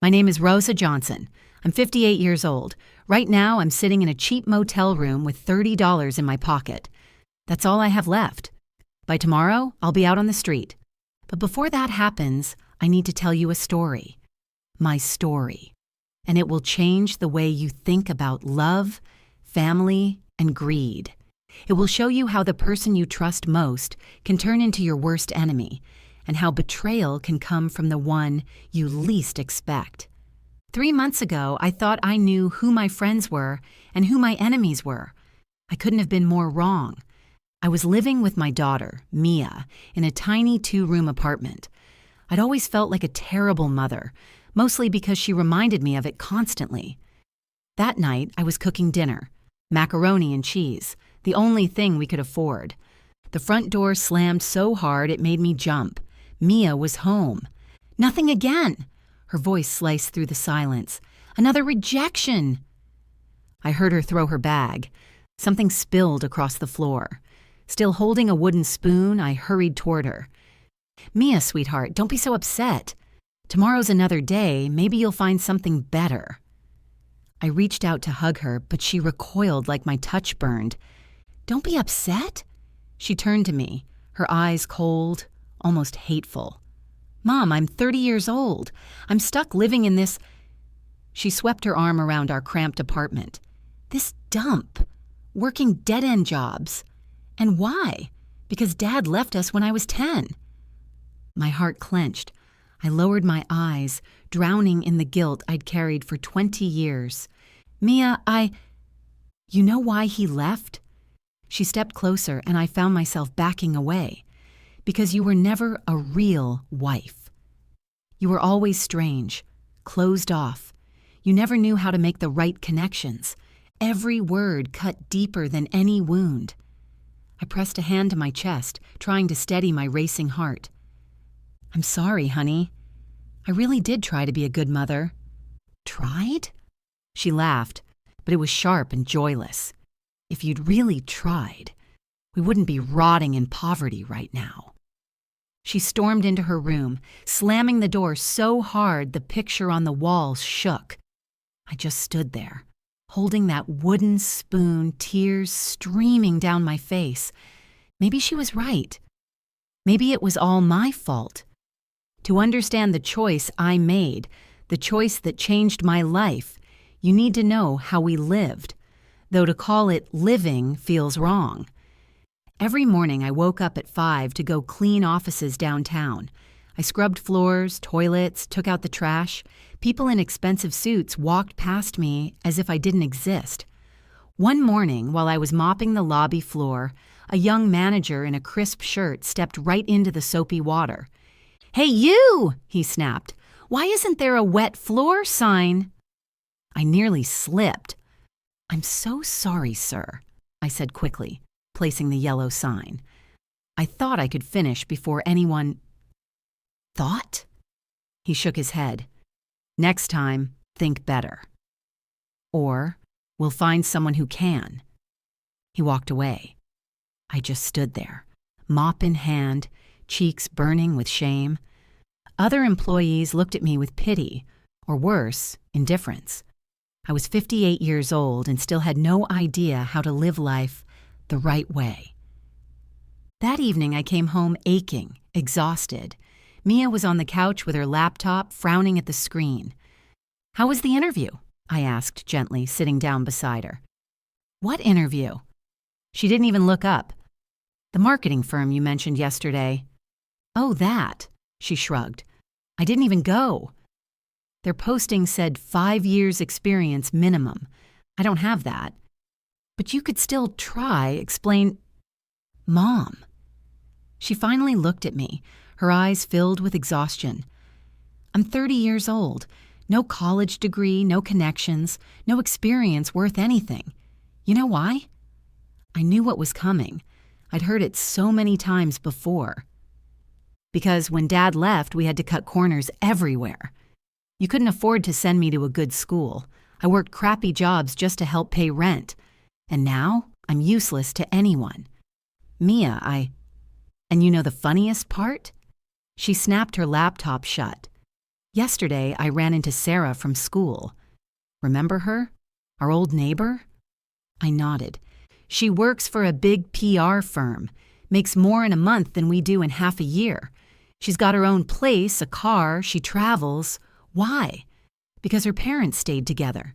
My name is Rosa Johnson. I'm 58 years old. Right now, I'm sitting in a cheap motel room with $30 in my pocket. That's all I have left. By tomorrow, I'll be out on the street. But before that happens, I need to tell you a story. My story. And it will change the way you think about love, family, and greed. It will show you how the person you trust most can turn into your worst enemy, and how betrayal can come from the one you least expect. 3 months ago, I thought I knew who my friends were and who my enemies were. I couldn't have been more wrong. I was living with my daughter, Mia, in a tiny 2-room apartment. I'd always felt like a terrible mother, mostly because she reminded me of it constantly. That night, I was cooking dinner, macaroni and cheese, the only thing we could afford. The front door slammed so hard it made me jump. Mia was home. Nothing again! Her voice sliced through the silence. Another rejection! I heard her throw her bag. Something spilled across the floor. Still holding a wooden spoon, I hurried toward her. Mia, sweetheart, don't be so upset. Tomorrow's another day. Maybe you'll find something better. I reached out to hug her, but she recoiled like my touch burned. Don't be upset? She turned to me, her eyes cold, almost hateful. Mom, I'm 30 years old. I'm stuck living in this... She swept her arm around our cramped apartment. This dump. Working dead-end jobs. And why? Because Dad left us when I was 10. My heart clenched. I lowered my eyes, drowning in the guilt I'd carried for 20 years. Mia, You know why he left? She stepped closer, and I found myself backing away. Because you were never a real wife. You were always strange, closed off. You never knew how to make the right connections. Every word cut deeper than any wound. I pressed a hand to my chest, trying to steady my racing heart. I'm sorry, honey. I really did try to be a good mother. Tried? She laughed, but it was sharp and joyless. If you'd really tried, we wouldn't be rotting in poverty right now. She stormed into her room, slamming the door so hard the picture on the walls shook. I just stood there, holding that wooden spoon, tears streaming down my face. Maybe she was right. Maybe it was all my fault. To understand the choice I made, the choice that changed my life, you need to know how we lived, though to call it living feels wrong. Every morning I woke up at 5 to go clean offices downtown. I scrubbed floors, toilets, took out the trash. People in expensive suits walked past me as if I didn't exist. One morning, while I was mopping the lobby floor, a young manager in a crisp shirt stepped right into the soapy water. "Hey, you!" he snapped. "Why isn't there a wet floor sign?" I nearly slipped. "I'm so sorry, sir," I said quickly, placing the yellow sign. I thought I could finish before anyone... Thought? He shook his head. "Next time, think better. Or, we'll find someone who can." He walked away. I just stood there, mop in hand, cheeks burning with shame. Other employees looked at me with pity, or worse, indifference. I was 58 years old and still had no idea how to live life the right way. That evening I came home aching, exhausted. Mia was on the couch with her laptop, frowning at the screen. "How was the interview?" I asked gently, sitting down beside her. "What interview?" She didn't even look up. "The marketing firm you mentioned yesterday." "Oh, that," she shrugged. "I didn't even go. Their posting said 5 years experience minimum. I don't have that. But you could still try, explain..." "Mom." She finally looked at me, her eyes filled with exhaustion. "I'm 30 years old. No college degree, no connections, no experience worth anything. You know why? I knew what was coming. I'd heard it so many times before. Because when Dad left, we had to cut corners everywhere. You couldn't afford to send me to a good school. I worked crappy jobs just to help pay rent. And now, I'm useless to anyone. Mia, And you know the funniest part? She snapped her laptop shut. Yesterday, I ran into Sarah from school. Remember her? Our old neighbor? I nodded. She works for a big PR firm, makes more in a month than we do in half a year. She's got her own place, a car, she travels. Why? Because her parents stayed together.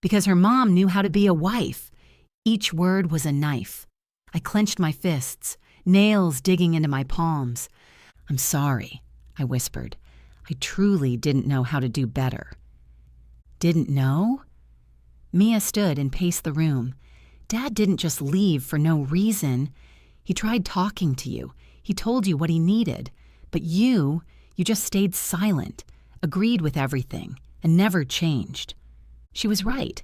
Because her mom knew how to be a wife. Each word was a knife. I clenched my fists, nails digging into my palms. I'm sorry, I whispered. I truly didn't know how to do better. Didn't know? Mia stood and paced the room. Dad didn't just leave for no reason. He tried talking to you. He told you what he needed. But you just stayed silent, agreed with everything, and never changed. She was right.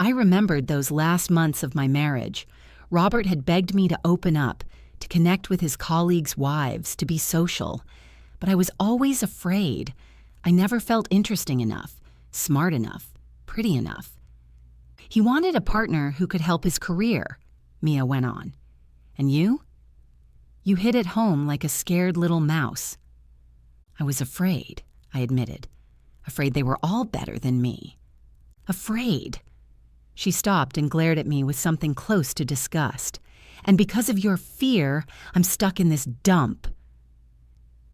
I remembered those last months of my marriage. Robert had begged me to open up, to connect with his colleagues' wives, to be social. But I was always afraid. I never felt interesting enough, smart enough, pretty enough. He wanted a partner who could help his career, Mia went on. And you? You hid at home like a scared little mouse. I was afraid, I admitted. Afraid they were all better than me. Afraid. She stopped and glared at me with something close to disgust. And because of your fear, I'm stuck in this dump.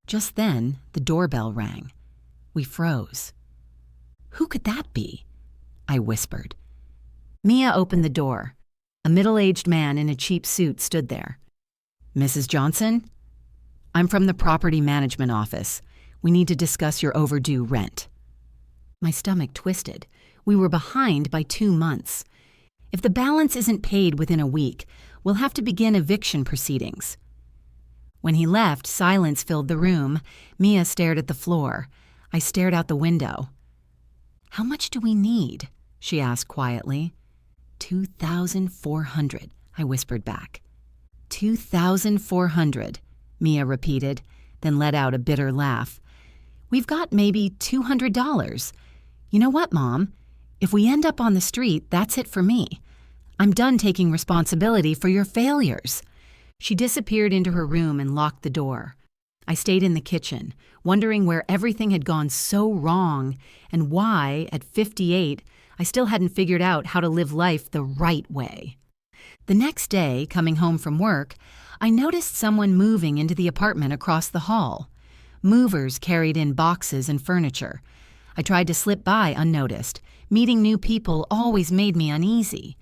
Just then, the doorbell rang. We froze. Who could that be? I whispered. Mia opened the door. A middle-aged man in a cheap suit stood there. Mrs. Johnson? I'm from the property management office. We need to discuss your overdue rent. My stomach twisted. We were behind by 2 months. If the balance isn't paid within a week, we'll have to begin eviction proceedings. When he left, silence filled the room. Mia stared at the floor. I stared out the window. How much do we need? She asked quietly. $2,400, I whispered back. $2,400, Mia repeated, then let out a bitter laugh. We've got maybe $200. You know what, Mom? If we end up on the street, that's it for me. I'm done taking responsibility for your failures. She disappeared into her room and locked the door. I stayed in the kitchen, wondering where everything had gone so wrong and why, at 58, I still hadn't figured out how to live life the right way. The next day, coming home from work, I noticed someone moving into the apartment across the hall. Movers carried in boxes and furniture. I tried to slip by unnoticed. Meeting new people always made me uneasy.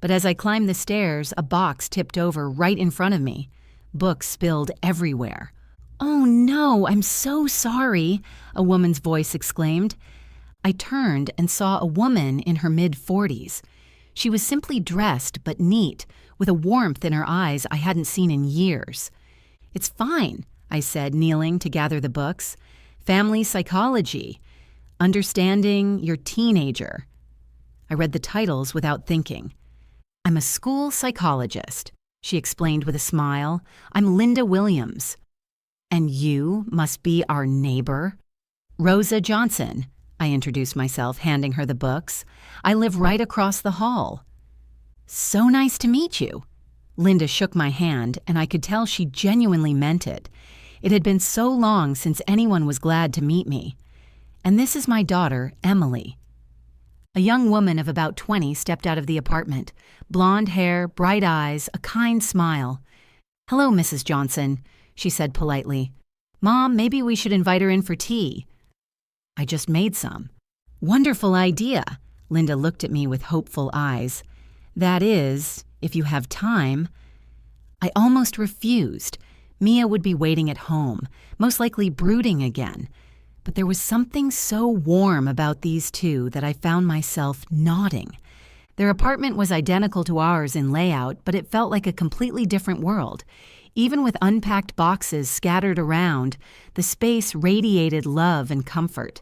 But as I climbed the stairs, a box tipped over right in front of me. Books spilled everywhere. "Oh no, I'm so sorry," a woman's voice exclaimed. I turned and saw a woman in her mid-40s. She was simply dressed but neat, with a warmth in her eyes I hadn't seen in years. "It's fine," I said, kneeling to gather the books. "Family Psychology. Understanding Your Teenager." I read the titles without thinking. "I'm a school psychologist," she explained with a smile. "I'm Linda Williams." "And you must be our neighbor?" "Rosa Johnson," I introduced myself, handing her the books. "I live right across the hall." "So nice to meet you." Linda shook my hand, and I could tell she genuinely meant it. It had been so long since anyone was glad to meet me. "And this is my daughter, Emily." A young woman of about 20 stepped out of the apartment. Blonde hair, bright eyes, a kind smile. "Hello, Mrs. Johnson," she said politely. "Mom, maybe we should invite her in for tea." "I just made some." "Wonderful idea." Linda looked at me with hopeful eyes. "That is, if you have time." I almost refused. Mia would be waiting at home, most likely brooding again. But there was something so warm about these two that I found myself nodding. Their apartment was identical to ours in layout, but it felt like a completely different world. Even with unpacked boxes scattered around, the space radiated love and comfort.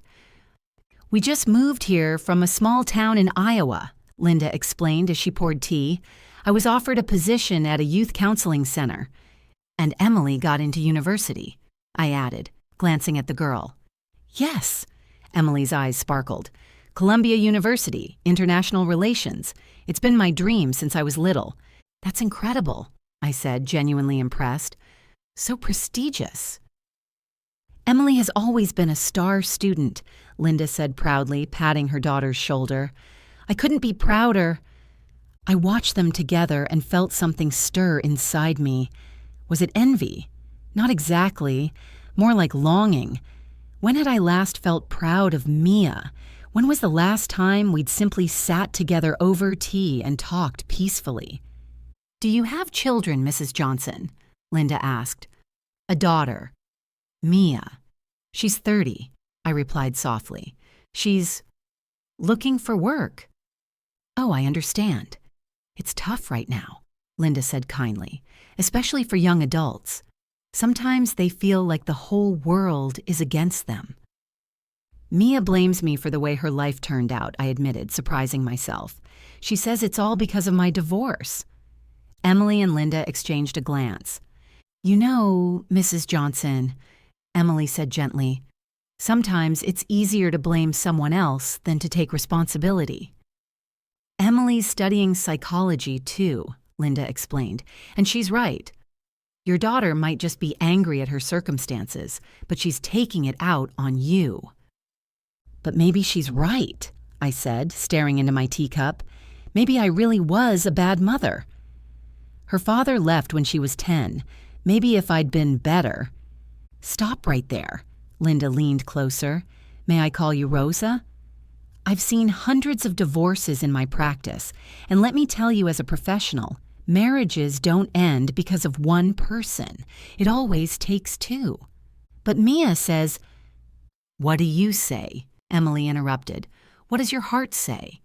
"We just moved here from a small town in Iowa," Linda explained as she poured tea. "I was offered a position at a youth counseling center. And Emily got into university," I added, glancing at the girl. "Yes," Emily's eyes sparkled. "Columbia University, International Relations. It's been my dream since I was little." "That's incredible," I said, genuinely impressed. "So prestigious." Emily has always been a star student, Linda said proudly, patting her daughter's shoulder. I couldn't be prouder. I watched them together and felt something stir inside me. Was it envy? Not exactly. More like longing. When had I last felt proud of Mia? When was the last time we'd simply sat together over tea and talked peacefully? Do you have children, Mrs. Johnson? Linda asked. A daughter. Mia. She's 30, I replied softly. She's looking for work. Oh, I understand. It's tough right now, Linda said kindly, especially for young adults. Sometimes they feel like the whole world is against them. Mia blames me for the way her life turned out, I admitted, surprising myself. She says it's all because of my divorce. Emily and Linda exchanged a glance. You know, Mrs. Johnson, Emily said gently, sometimes it's easier to blame someone else than to take responsibility. Emily's studying psychology too, Linda explained, and she's right. Your daughter might just be angry at her circumstances, but she's taking it out on you. But maybe she's right, I said, staring into my teacup. Maybe I really was a bad mother. Her father left when she was 10. Maybe if I'd been better. Stop right there. Linda leaned closer. May I call you Rosa? I've seen hundreds of divorces in my practice, and let me tell you as a professional, marriages don't end because of one person. It always takes two. But Mia says, What do you say? Emily interrupted. What does your heart say?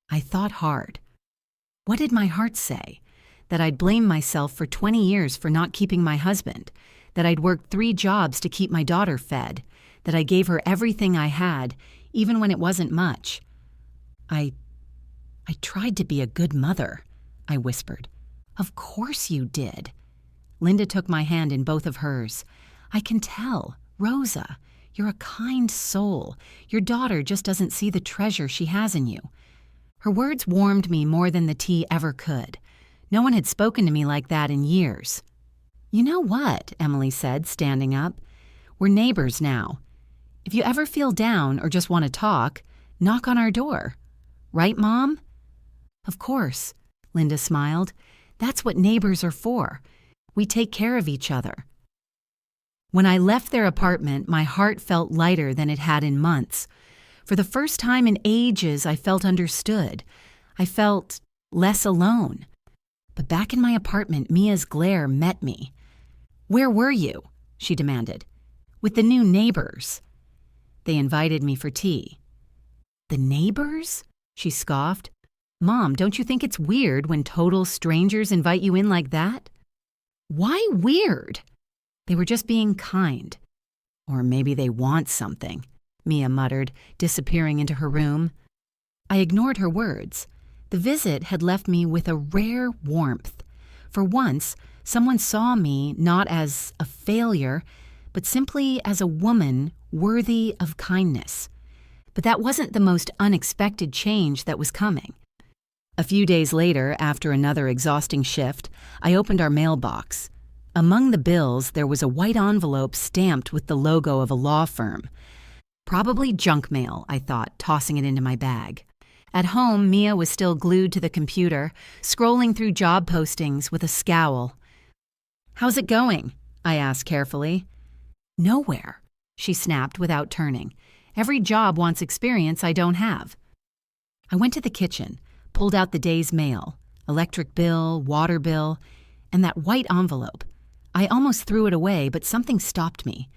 I thought hard. What did my heart say? That I'd blame myself for 20 years for not keeping my husband, that I'd worked 3 jobs to keep my daughter fed, that I gave her everything I had, even when it wasn't much. I tried to be a good mother, I whispered. Of course you did. Linda took my hand in both of hers. I can tell, Rosa, you're a kind soul. Your daughter just doesn't see the treasure she has in you. Her words warmed me more than the tea ever could. No one had spoken to me like that in years. You know what, Emily said, standing up. We're neighbors now. If you ever feel down or just want to talk, knock on our door. Right, Mom? Of course, Linda smiled. That's what neighbors are for. We take care of each other. When I left their apartment, my heart felt lighter than it had in months. For the first time in ages, I felt understood. I felt less alone. But back in my apartment, Mia's glare met me. Where were you? She demanded. With the new neighbors. They invited me for tea. The neighbors? She scoffed. Mom, don't you think it's weird when total strangers invite you in like that? Why weird? They were just being kind. Or maybe they want something, Mia muttered, disappearing into her room. I ignored her words. The visit had left me with a rare warmth. For once, someone saw me not as a failure, but simply as a woman worthy of kindness. But that wasn't the most unexpected change that was coming. A few days later, after another exhausting shift, I opened our mailbox. Among the bills, there was a white envelope stamped with the logo of a law firm. Probably junk mail, I thought, tossing it into my bag. At home, Mia was still glued to the computer, scrolling through job postings with a scowl. How's it going? I asked carefully. Nowhere, she snapped without turning. Every job wants experience I don't have. I went to the kitchen, pulled out the day's mail, electric bill, water bill, and that white envelope. I almost threw it away, but something stopped me.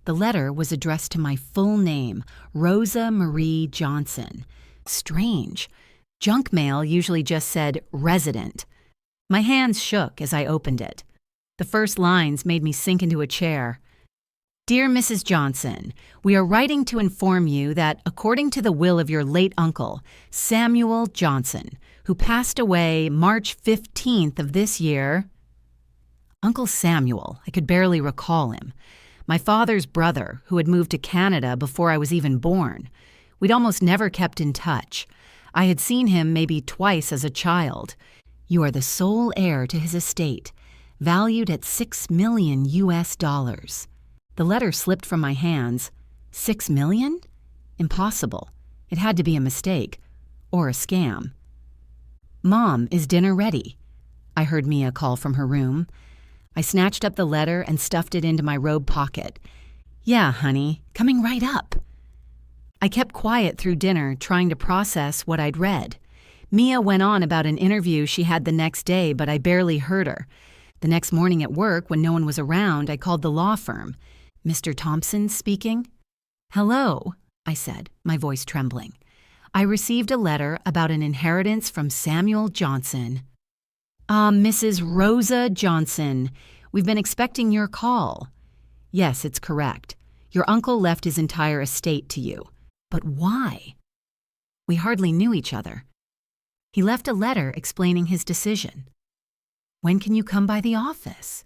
The letter was addressed to my full name, Rosa Marie Johnson. Strange. Junk mail usually just said resident. My hands shook as I opened it. The first lines made me sink into a chair. Dear Mrs. Johnson, we are writing to inform you that according to the will of your late uncle, Samuel Johnson, who passed away March 15th of this year. Uncle Samuel, I could barely recall him. My father's brother, who had moved to Canada before I was even born. We'd almost never kept in touch. I had seen him maybe twice as a child. You are the sole heir to his estate, valued at $6 million. The letter slipped from my hands. 6 million? Impossible. It had to be a mistake. Or a scam. "Mom, is dinner ready?" I heard Mia call from her room. I snatched up the letter and stuffed it into my robe pocket. "Yeah, honey, coming right up." I kept quiet through dinner, trying to process what I'd read. Mia went on about an interview she had the next day, but I barely heard her. The next morning at work, when no one was around, I called the law firm. "Mr. Thompson speaking?" "Hello," I said, my voice trembling. "I received a letter about an inheritance from Samuel Johnson." Mrs. Rosa Johnson. We've been expecting your call." "Yes, it's correct. Your uncle left his entire estate to you. But why?" We hardly knew each other. "He left a letter explaining his decision." "When can you come by the office?"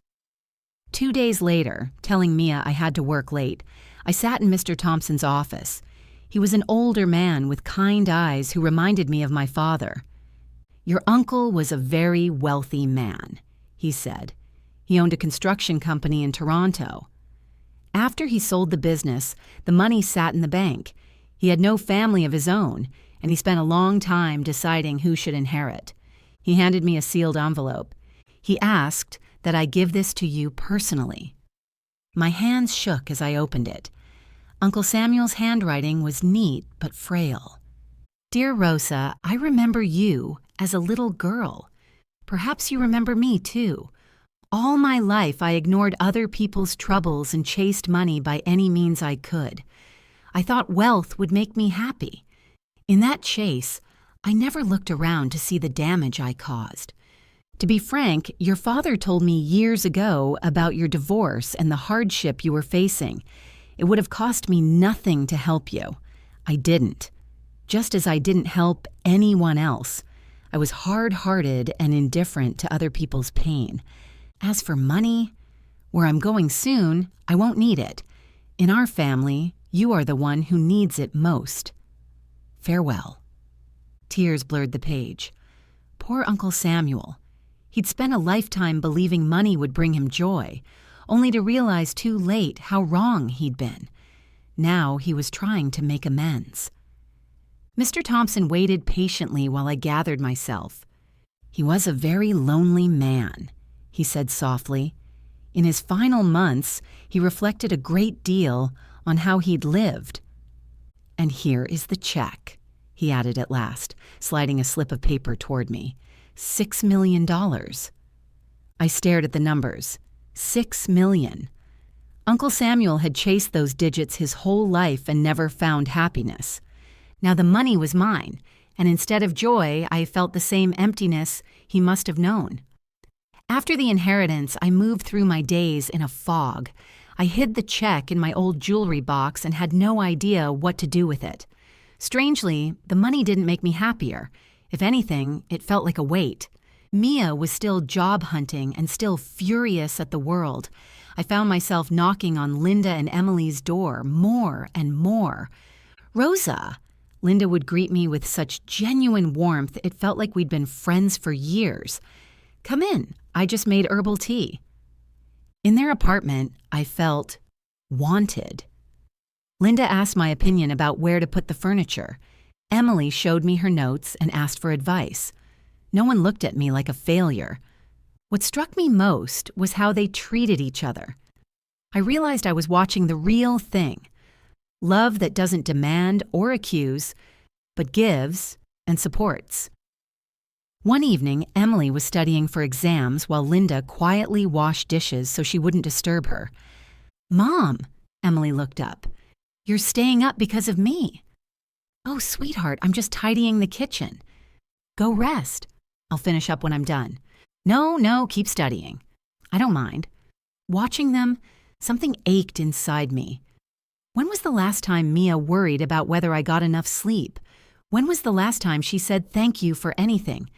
2 days later, telling Mia I had to work late, I sat in Mr. Thompson's office. He was an older man with kind eyes who reminded me of my father. "Your uncle was a very wealthy man," he said. "He owned a construction company in Toronto. After he sold the business, the money sat in the bank. He had no family of his own, and he spent a long time deciding who should inherit. He handed me a sealed envelope. He asked that I give this to you personally." My hands shook as I opened it. Uncle Samuel's handwriting was neat but frail. "Dear Rosa, I remember you as a little girl. Perhaps you remember me too. All my life I ignored other people's troubles and chased money by any means I could. I thought wealth would make me happy. In that chase, I never looked around to see the damage I caused. To be frank, your father told me years ago about your divorce and the hardship you were facing. It would have cost me nothing to help you. I didn't. Just as I didn't help anyone else. I was hard-hearted and indifferent to other people's pain. As for money, where I'm going soon, I won't need it. In our family, you are the one who needs it most. Farewell." Tears blurred the page. Poor Uncle Samuel. He'd spent a lifetime believing money would bring him joy, only to realize too late how wrong he'd been. Now he was trying to make amends. Mr. Thompson waited patiently while I gathered myself. "He was a very lonely man," he said softly. In his final months, he reflected a great deal on how he'd lived. "And here is the check," he added at last, sliding a slip of paper toward me. $6 million. I stared at the numbers. 6 million. Uncle Samuel had chased those digits his whole life and never found happiness. Now the money was mine, and instead of joy, I felt the same emptiness he must have known. After the inheritance, I moved through my days in a fog. I hid the check in my old jewelry box and had no idea what to do with it. Strangely, the money didn't make me happier. If anything, it felt like a weight. Mia was still job hunting and still furious at the world. I found myself knocking on Linda and Emily's door more and more. "Rosa!" Linda would greet me with such genuine warmth it felt like we'd been friends for years. "Come in, I just made herbal tea." In their apartment, I felt wanted. Linda asked my opinion about where to put the furniture. Emily showed me her notes and asked for advice. No one looked at me like a failure. What struck me most was how they treated each other. I realized I was watching the real thing. Love that doesn't demand or accuse, but gives and supports. One evening, Emily was studying for exams while Linda quietly washed dishes so she wouldn't disturb her. "Mom," Emily looked up, "you're staying up because of me." "Oh, sweetheart, I'm just tidying the kitchen." "Go rest. I'll finish up when I'm done." No, keep studying." "I don't mind." Watching them, something ached inside me. When was the last time Mia worried about whether I got enough sleep? When was the last time she said thank you for anything?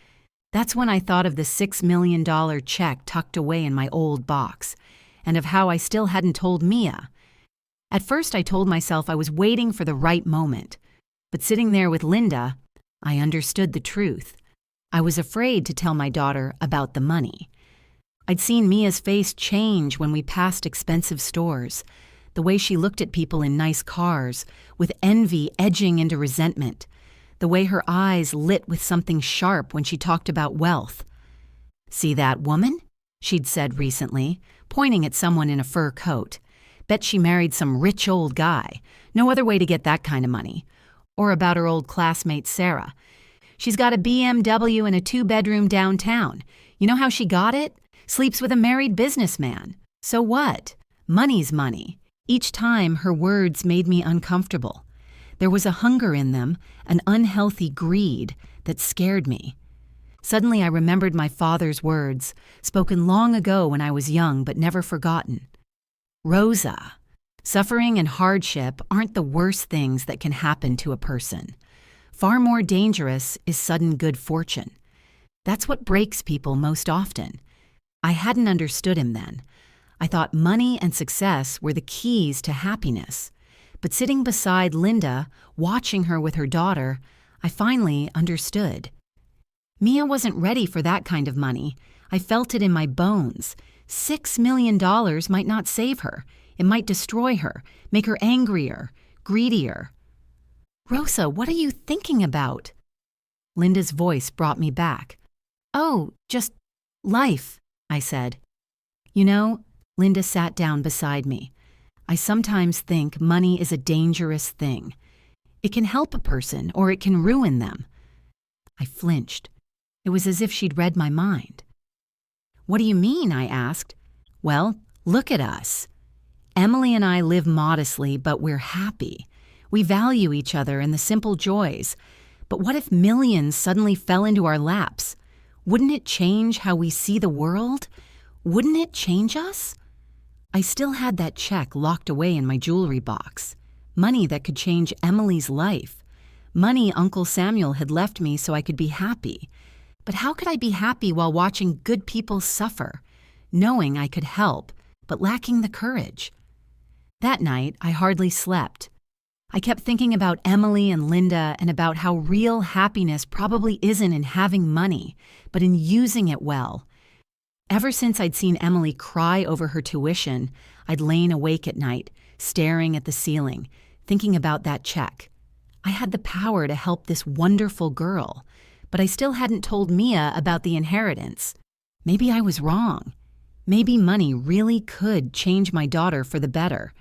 That's when I thought of the $6 million check tucked away in my old box, and of how I still hadn't told Mia. At first I told myself I was waiting for the right moment, but sitting there with Linda, I understood the truth. I was afraid to tell my daughter about the money. I'd seen Mia's face change when we passed expensive stores. the way she looked at people in nice cars, with envy edging into resentment, the way her eyes lit with something sharp when she talked about wealth. "See that woman?" she'd said recently, pointing at someone in a fur coat. "Bet she married some rich old guy. No other way to get that kind of money." Or about her old classmate Sarah. "She's got a BMW and a 2-bedroom downtown. You know how she got it? Sleeps with a married businessman. So what? Money's money." Each time her words made me uncomfortable. There was a hunger in them, an unhealthy greed that scared me. Suddenly I remembered my father's words, spoken long ago when I was young but never forgotten. "Rosa, suffering and hardship aren't the worst things that can happen to a person. Far more dangerous is sudden good fortune. That's what breaks people most often." I hadn't understood him then. I thought money and success were the keys to happiness. But sitting beside Linda, watching her with her daughter, I finally understood. Mia wasn't ready for that kind of money. I felt it in my bones. $6 million might not save her. It might destroy her, make her angrier, greedier. "Rosa, what are you thinking about?" Linda's voice brought me back. "Oh, just life," I said. "You know," Linda sat down beside me, "I sometimes think money is a dangerous thing. It can help a person or it can ruin them." I flinched. It was as if she'd read my mind. "What do you mean?" I asked. "Well, look at us. Emily and I live modestly, but we're happy. We value each other and the simple joys. But what if millions suddenly fell into our laps? Wouldn't it change how we see the world? Wouldn't it change us?" I still had that check locked away in my jewelry box. Money that could change Emily's life. Money Uncle Samuel had left me so I could be happy. But how could I be happy while watching good people suffer, knowing I could help, but lacking the courage? That night, I hardly slept. I kept thinking about Emily and Linda and about how real happiness probably isn't in having money, but in using it well. Ever since I'd seen Emily cry over her tuition, I'd lain awake at night, staring at the ceiling, thinking about that check. I had the power to help this wonderful girl, but I still hadn't told Mia about the inheritance. Maybe I was wrong. Maybe money really could change my daughter for the better.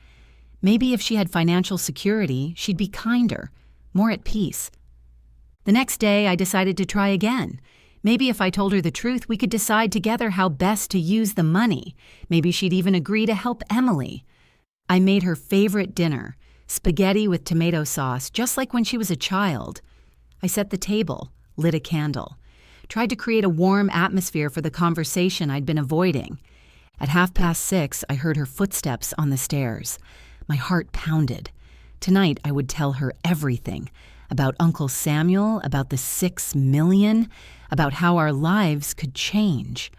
Maybe if she had financial security, she'd be kinder, more at peace. The next day, I decided to try again. Maybe if I told her the truth, we could decide together how best to use the money. Maybe she'd even agree to help Emily. I made her favorite dinner, spaghetti with tomato sauce, just like when she was a child. I set the table, lit a candle, tried to create a warm atmosphere for the conversation I'd been avoiding. At 6:30, I heard her footsteps on the stairs. My heart pounded. Tonight, I would tell her everything. About Uncle Samuel, about the $6 million, about how our lives could change.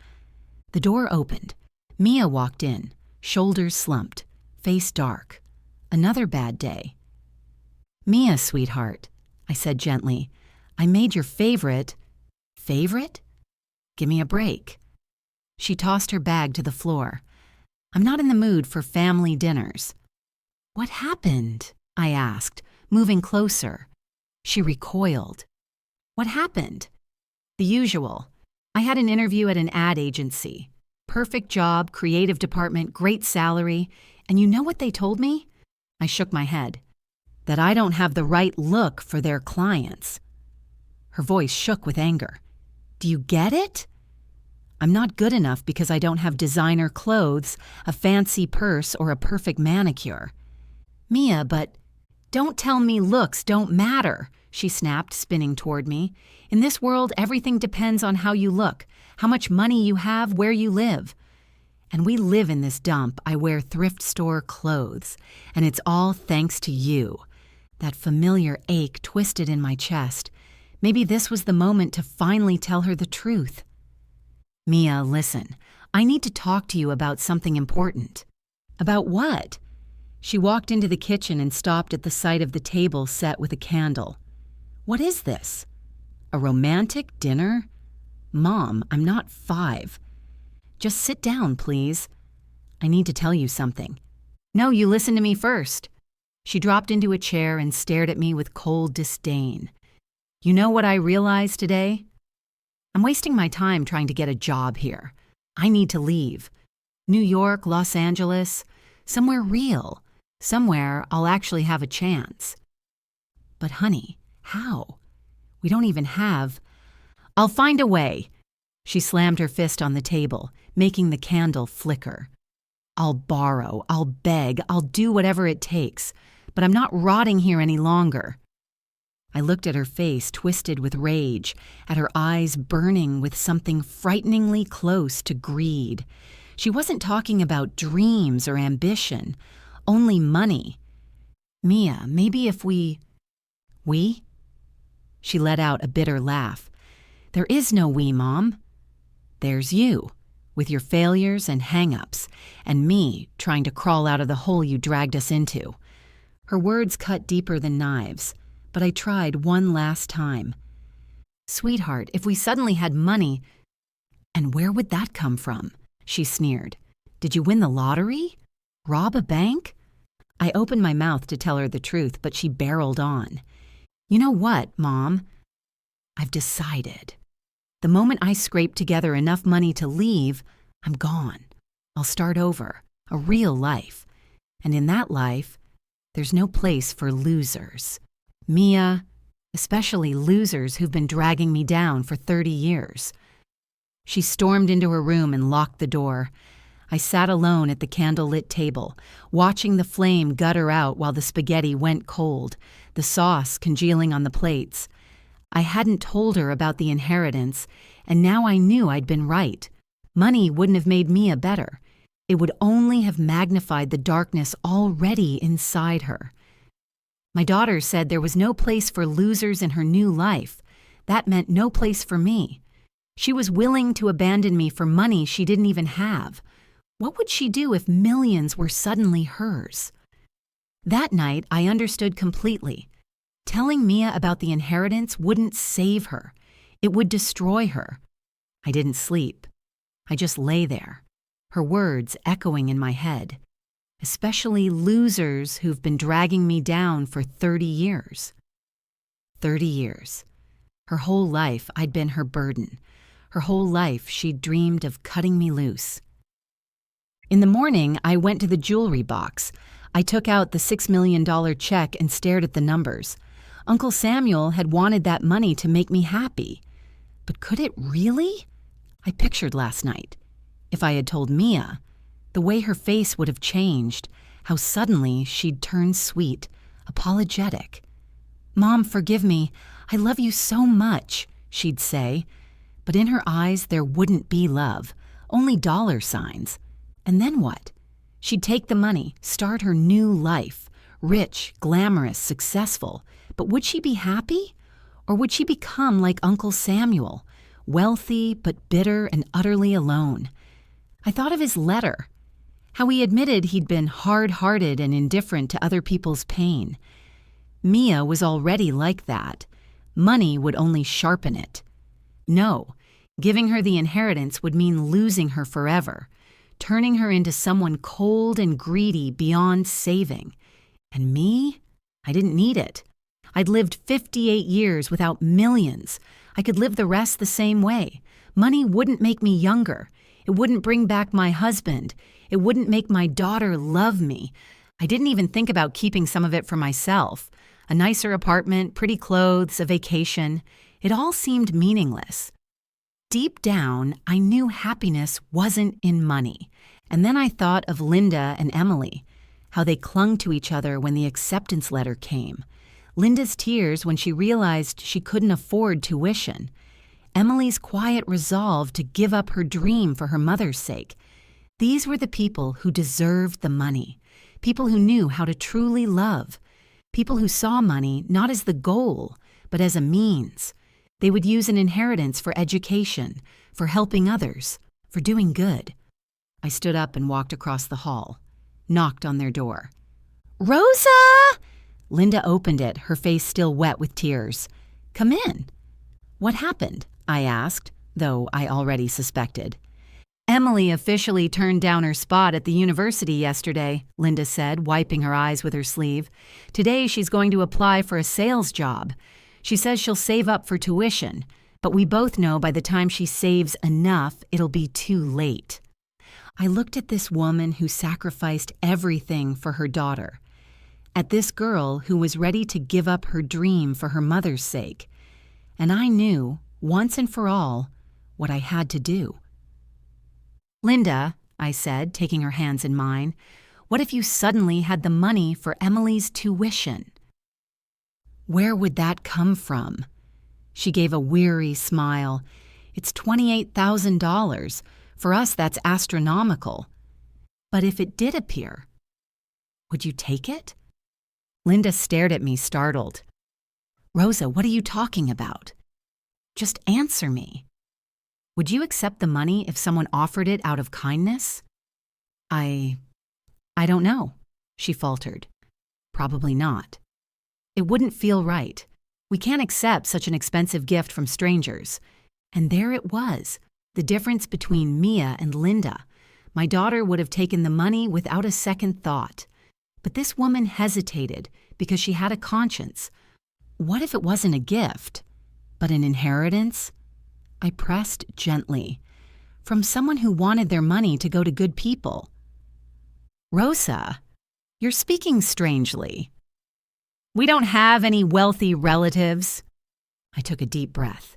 The door opened. Mia walked in, shoulders slumped, face dark. Another bad day. "Mia, sweetheart," I said gently, "I made your favorite." "Favorite? Give me a break." She tossed her bag to the floor. "I'm not in the mood for family dinners." "What happened?" I asked, moving closer. She recoiled. "What happened?" "The usual. I had an interview at an ad agency. Perfect job, creative department, great salary. And you know what they told me?" I shook my head. "That I don't have the right look for their clients." Her voice shook with anger. "Do you get it? I'm not good enough because I don't have designer clothes, a fancy purse, or a perfect manicure." "Mia, but don't tell me looks don't matter," she snapped, spinning toward me. "In this world, everything depends on how you look, how much money you have, where you live. And we live in this dump. I wear thrift store clothes, and it's all thanks to you." That familiar ache twisted in my chest. Maybe this was the moment to finally tell her the truth. "Mia, listen. I need to talk to you about something important." "About what?" She walked into the kitchen and stopped at the sight of the table set with a candle. "What is this? A romantic dinner? Mom, I'm not 5. Just sit down, please. I need to tell you something." No, you listen to me first. She dropped into a chair and stared at me with cold disdain. You know what I realized today? I'm wasting my time trying to get a job here. I need to leave. New York, Los Angeles, somewhere real. Somewhere I'll actually have a chance. But honey, how? We don't even have... I'll find a way. She slammed her fist on the table, making the candle flicker. I'll borrow, I'll beg, I'll do whatever it takes, but I'm not rotting here any longer. I looked at her face twisted with rage, at her eyes burning with something frighteningly close to greed. She wasn't talking about dreams or ambition, only money. Mia, maybe if we? She let out a bitter laugh. There is no we, Mom. There's you, with your failures and hang-ups, and me trying to crawl out of the hole you dragged us into. Her words cut deeper than knives, but I tried one last time. Sweetheart, if we suddenly had money... And where would that come from? She sneered. Did you win the lottery? Rob a bank? I opened my mouth to tell her the truth, but she barreled on. You know what, Mom? I've decided. The moment I scrape together enough money to leave, I'm gone. I'll start over, a real life. And in that life, there's no place for losers. Mia, especially losers who've been dragging me down for 30 years. She stormed into her room and locked the door. I sat alone at the candle-lit table, watching the flame gutter out while the spaghetti went cold, the sauce congealing on the plates. I hadn't told her about the inheritance, and now I knew I'd been right. Money wouldn't have made Mia better. It would only have magnified the darkness already inside her. My daughter said there was no place for losers in her new life. That meant no place for me. She was willing to abandon me for money she didn't even have. What would she do if millions were suddenly hers? That night, I understood completely. Telling Mia about the inheritance wouldn't save her. It would destroy her. I didn't sleep. I just lay there, her words echoing in my head. Especially losers who've been dragging me down for 30 years. 30 years. Her whole life, I'd been her burden. Her whole life, she'd dreamed of cutting me loose. In the morning, I went to the jewelry box. I took out the $6 million check and stared at the numbers. Uncle Samuel had wanted that money to make me happy. But could it really? I pictured last night. If I had told Mia, the way her face would have changed, how suddenly she'd turn sweet, apologetic. Mom, forgive me. I love you so much, she'd say. But in her eyes, there wouldn't be love, only dollar signs. And then what? She'd take the money, start her new life, rich, glamorous, successful. But would she be happy? Or would she become like Uncle Samuel, wealthy but bitter and utterly alone? I thought of his letter, how he admitted he'd been hard-hearted and indifferent to other people's pain. Mia was already like that. Money would only sharpen it. No, giving her the inheritance would mean losing her forever, turning her into someone cold and greedy beyond saving. And me? I didn't need it. I'd lived 58 years without millions. I could live the rest the same way. Money wouldn't make me younger. It wouldn't bring back my husband. It wouldn't make my daughter love me. I didn't even think about keeping some of it for myself. A nicer apartment, pretty clothes, a vacation. It all seemed meaningless. Deep down, I knew happiness wasn't in money. And then I thought of Linda and Emily, how they clung to each other when the acceptance letter came. Linda's tears when she realized she couldn't afford tuition. Emily's quiet resolve to give up her dream for her mother's sake. These were the people who deserved the money, people who knew how to truly love, people who saw money not as the goal, but as a means. They would use an inheritance for education, for helping others, for doing good. I stood up and walked across the hall, knocked on their door. Rosa! Linda opened it, her face still wet with tears. Come in. What happened? I asked, though I already suspected. Emily officially turned down her spot at the university yesterday, Linda said, wiping her eyes with her sleeve. Today she's going to apply for a sales job. She says she'll save up for tuition, but we both know by the time she saves enough, it'll be too late. I looked at this woman who sacrificed everything for her daughter, at this girl who was ready to give up her dream for her mother's sake, and I knew, once and for all, what I had to do. "Linda," I said, taking her hands in mine, "what if you suddenly had the money for Emily's tuition?" "Where would that come from?" She gave a weary smile. "It's $28,000. For us, that's astronomical. But if it did appear, would you take it?" Linda stared at me, startled. "Rosa, what are you talking about? Just answer me. Would you accept the money if someone offered it out of kindness?" I don't know," she faltered. "Probably not. It wouldn't feel right. We can't accept such an expensive gift from strangers." And there it was, the difference between Mia and Linda. My daughter would have taken the money without a second thought. But this woman hesitated because she had a conscience. What if it wasn't a gift, but an inheritance? I pressed gently. From someone who wanted their money to go to good people. "Rosa, you're speaking strangely. We don't have any wealthy relatives." I took a deep breath.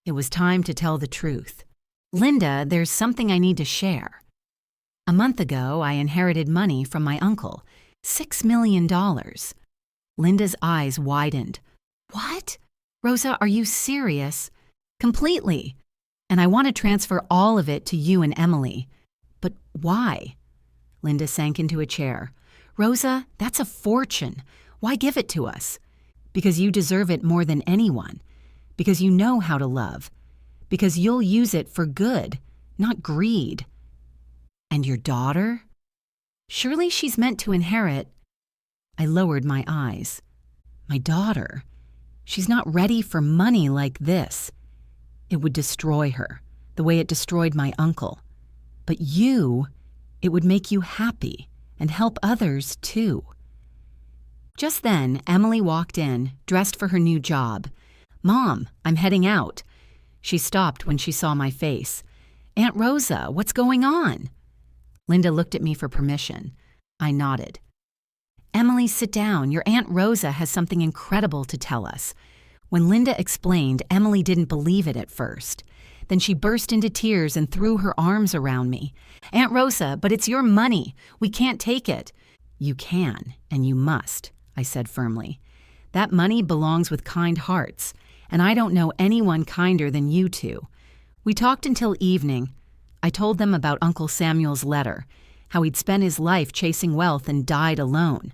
It was time to tell the truth. "Linda, there's something I need to share. A month ago, I inherited money from my uncle, $6 million. Linda's eyes widened. "What? Rosa, are you serious?" "Completely. And I want to transfer all of it to you and Emily." "But why?" Linda sank into a chair. "Rosa, that's a fortune. Why give it to us?" "Because you deserve it more than anyone. Because you know how to love. Because you'll use it for good, not greed." "And your daughter? Surely she's meant to inherit." I lowered my eyes. "My daughter? She's not ready for money like this. It would destroy her, the way it destroyed my uncle. But you, it would make you happy and help others too." Just then, Emily walked in, dressed for her new job. "Mom, I'm heading out." She stopped when she saw my face. "Aunt Rosa, what's going on?" Linda looked at me for permission. I nodded. "Emily, sit down. Your Aunt Rosa has something incredible to tell us." When Linda explained, Emily didn't believe it at first. Then she burst into tears and threw her arms around me. "Aunt Rosa, but it's your money. We can't take it." "You can, and you must," I said firmly. "That money belongs with kind hearts, and I don't know anyone kinder than you two." We talked until evening. I told them about Uncle Samuel's letter, how he'd spent his life chasing wealth and died alone.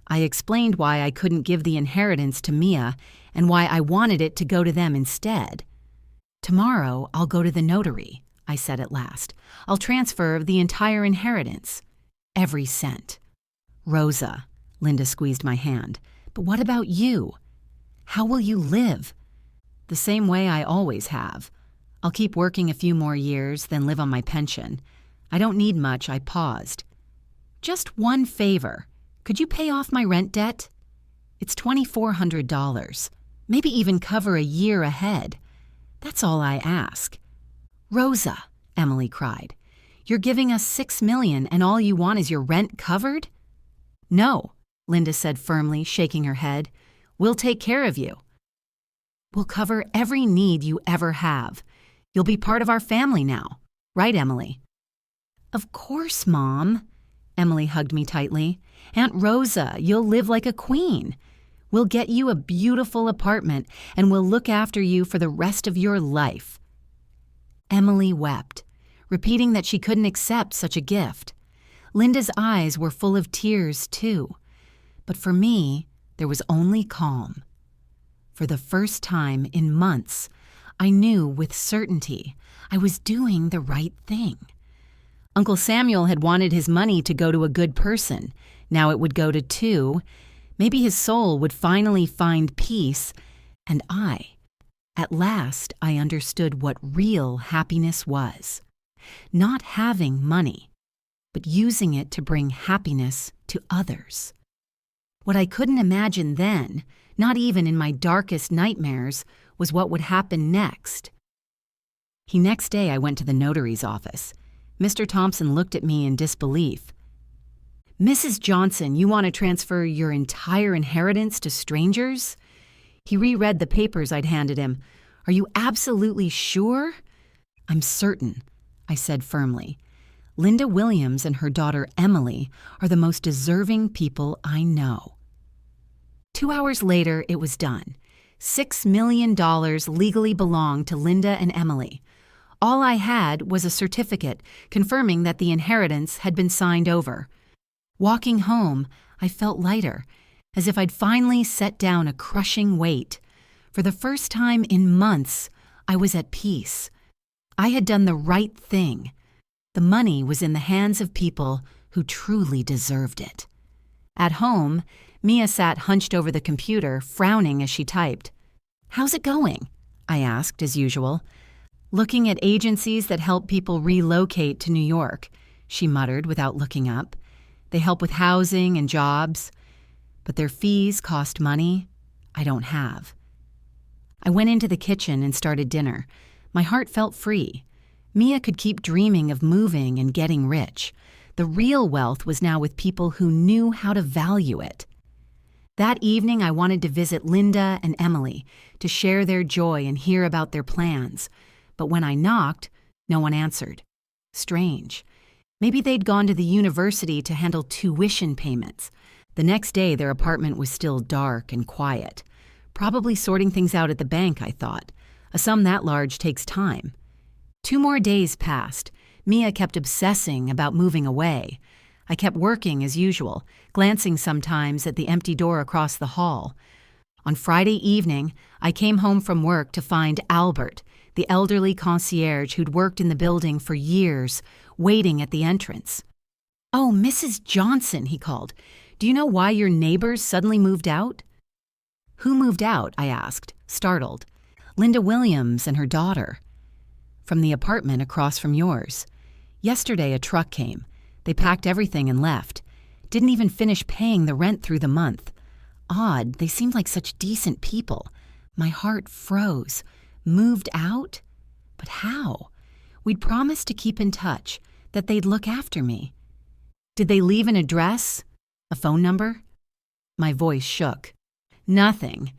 I explained why I couldn't give the inheritance to Mia and why I wanted it to go to them instead. "Tomorrow, I'll go to the notary," I said at last. "I'll transfer the entire inheritance. Every cent." "Rosa," Linda squeezed my hand, "but what about you? How will you live?" "The same way I always have. I'll keep working a few more years, then live on my pension. I don't need much," I paused. "Just one favor. Could you pay off my rent debt? It's $2,400. Maybe even cover a year ahead. That's all I ask." "Rosa," Emily cried, "you're giving us $6 million and all you want is your rent covered?" "No," Linda said firmly, shaking her head. "We'll take care of you. We'll cover every need you ever have. You'll be part of our family now. Right, Emily?" "Of course, Mom." Emily hugged me tightly. "Aunt Rosa, you'll live like a queen. We'll get you a beautiful apartment, and we'll look after you for the rest of your life." Emily wept, repeating that she couldn't accept such a gift. Linda's eyes were full of tears, too. But for me, there was only calm. For the first time in months, I knew with certainty I was doing the right thing. Uncle Samuel had wanted his money to go to a good person. Now it would go to two. Maybe his soul would finally find peace. And at last, I understood what real happiness was. Not having money, but using it to bring happiness to others. What I couldn't imagine then, not even in my darkest nightmares, was what would happen next. Next day I went to the notary's office. Mr. Thompson looked at me in disbelief. "Mrs. Johnson, you want to transfer your entire inheritance to strangers?" He reread the papers I'd handed him. "Are you absolutely sure?" "I'm certain," I said firmly. "Linda Williams and her daughter Emily are the most deserving people I know." 2 hours later, it was done. $6 million legally belonged to Linda and Emily. All I had was a certificate confirming that the inheritance had been signed over. Walking home, I felt lighter, as if I'd finally set down a crushing weight. For the first time in months, I was at peace. I had done the right thing. The money was in the hands of people who truly deserved it. At home, Mia sat hunched over the computer, frowning as she typed. "How's it going?" I asked, as usual. "Looking at agencies that help people relocate to New York," she muttered without looking up. "They help with housing and jobs, but their fees cost money I don't have." I went into the kitchen and started dinner. My heart felt free. Mia could keep dreaming of moving and getting rich. The real wealth was now with people who knew how to value it. That evening, I wanted to visit Linda and Emily, to share their joy and hear about their plans. But when I knocked, no one answered. Strange. Maybe they'd gone to the university to handle tuition payments. The next day, their apartment was still dark and quiet. Probably sorting things out at the bank, I thought. A sum that large takes time. 2 more days passed. Mia kept obsessing about moving away. I kept working as usual, glancing sometimes at the empty door across the hall. On Friday evening, I came home from work to find Albert, the elderly concierge who'd worked in the building for years, waiting at the entrance. "Oh, Mrs. Johnson," he called. "Do you know why your neighbors suddenly moved out?" "Who moved out?" I asked, startled. "Linda Williams and her daughter." "From the apartment across from yours. Yesterday a truck came. They packed everything and left. Didn't even finish paying the rent through the month. Odd, they seemed like such decent people. My heart froze. Moved out? But how? We'd promised to keep in touch, that they'd look after me. Did they leave an address? A phone number?" My voice shook. "Nothing.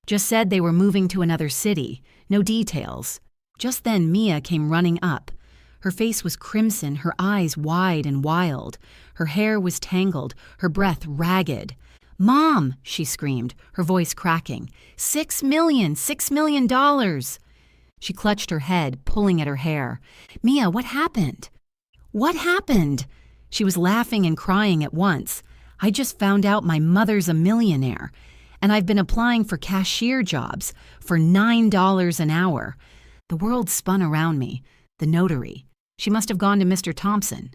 Just said they were moving to another city. No details." Just then Mia came running up. Her face was crimson, her eyes wide and wild. Her hair was tangled, her breath ragged. "Mom!" she screamed, her voice cracking. $6 million! She clutched her head, pulling at her hair. "Mia, what happened?" "What happened?" She was laughing and crying at once. "I just found out my mother's a millionaire, and I've been applying for cashier jobs for $9 an hour." The world spun around me. The notary. She must have gone to Mr. Thompson.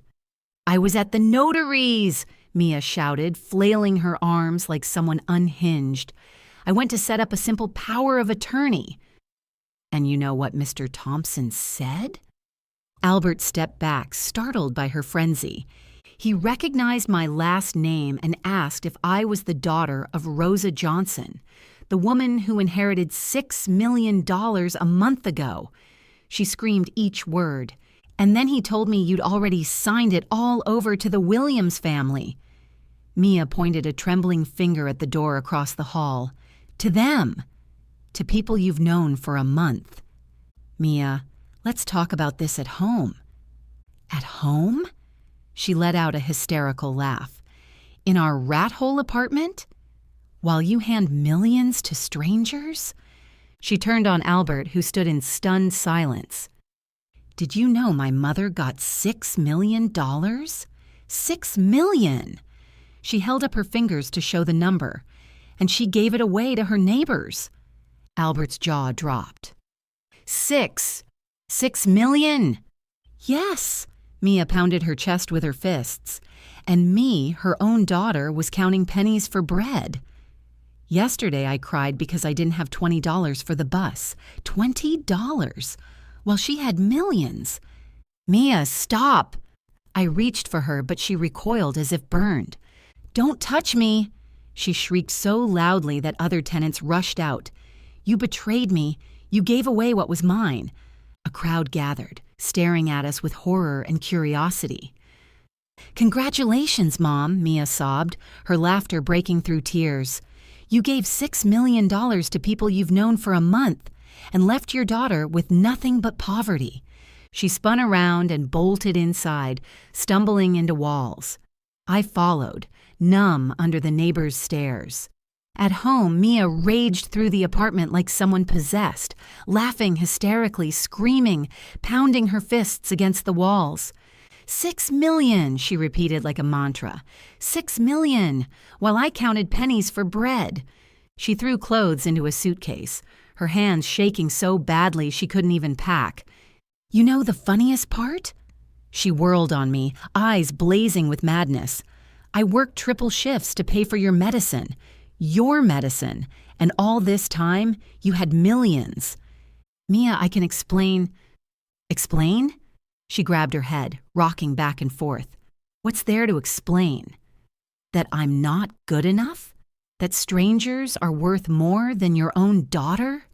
"I was at the notary's!" Mia shouted, flailing her arms like someone unhinged. "I went to set up a simple power of attorney." "And you know what Mr. Thompson said?" Albert stepped back, startled by her frenzy. He recognized my last name and asked if I was the daughter of Rosa Johnson, the woman who inherited $6 million a month ago. She screamed each word. "And then he told me you'd already signed it all over to the Williams family." Mia pointed a trembling finger at the door across the hall. "To them. To people you've known for a month." "Mia, let's talk about this at home." "At home?" She let out a hysterical laugh. "In our rat hole apartment? While you hand millions to strangers?" She turned on Albert, who stood in stunned silence. "Did you know my mother got $6 million? $6 million! She held up her fingers to show the number, and she gave it away to her neighbors." Albert's jaw dropped. $6 million! "Yes," Mia pounded her chest with her fists. "And me, her own daughter, was counting pennies for bread. Yesterday I cried because I didn't have $20 for the bus. $20! While she had millions. Mia, stop! I reached for her, but she recoiled as if burned. Don't touch me! She shrieked so loudly that other tenants rushed out. You betrayed me. You gave away what was mine. A crowd gathered, staring at us with horror and curiosity. Congratulations, Mom, Mia sobbed, her laughter breaking through tears. You gave $6 million to people you've known for a month and left your daughter with nothing but poverty. She spun around and bolted inside, stumbling into walls. I followed, numb under the neighbors' stares. At home, Mia raged through the apartment like someone possessed, laughing hysterically, screaming, pounding her fists against the walls. 6 million, she repeated like a mantra. 6 million, while I counted pennies for bread. She threw clothes into a suitcase, her hands shaking so badly she couldn't even pack. You know the funniest part? She whirled on me, eyes blazing with madness. I worked triple shifts to pay for your medicine, and all this time you had millions. Mia, I can explain. Explain? She grabbed her head, rocking back and forth. What's there to explain? That I'm not good enough? That strangers are worth more than your own daughter?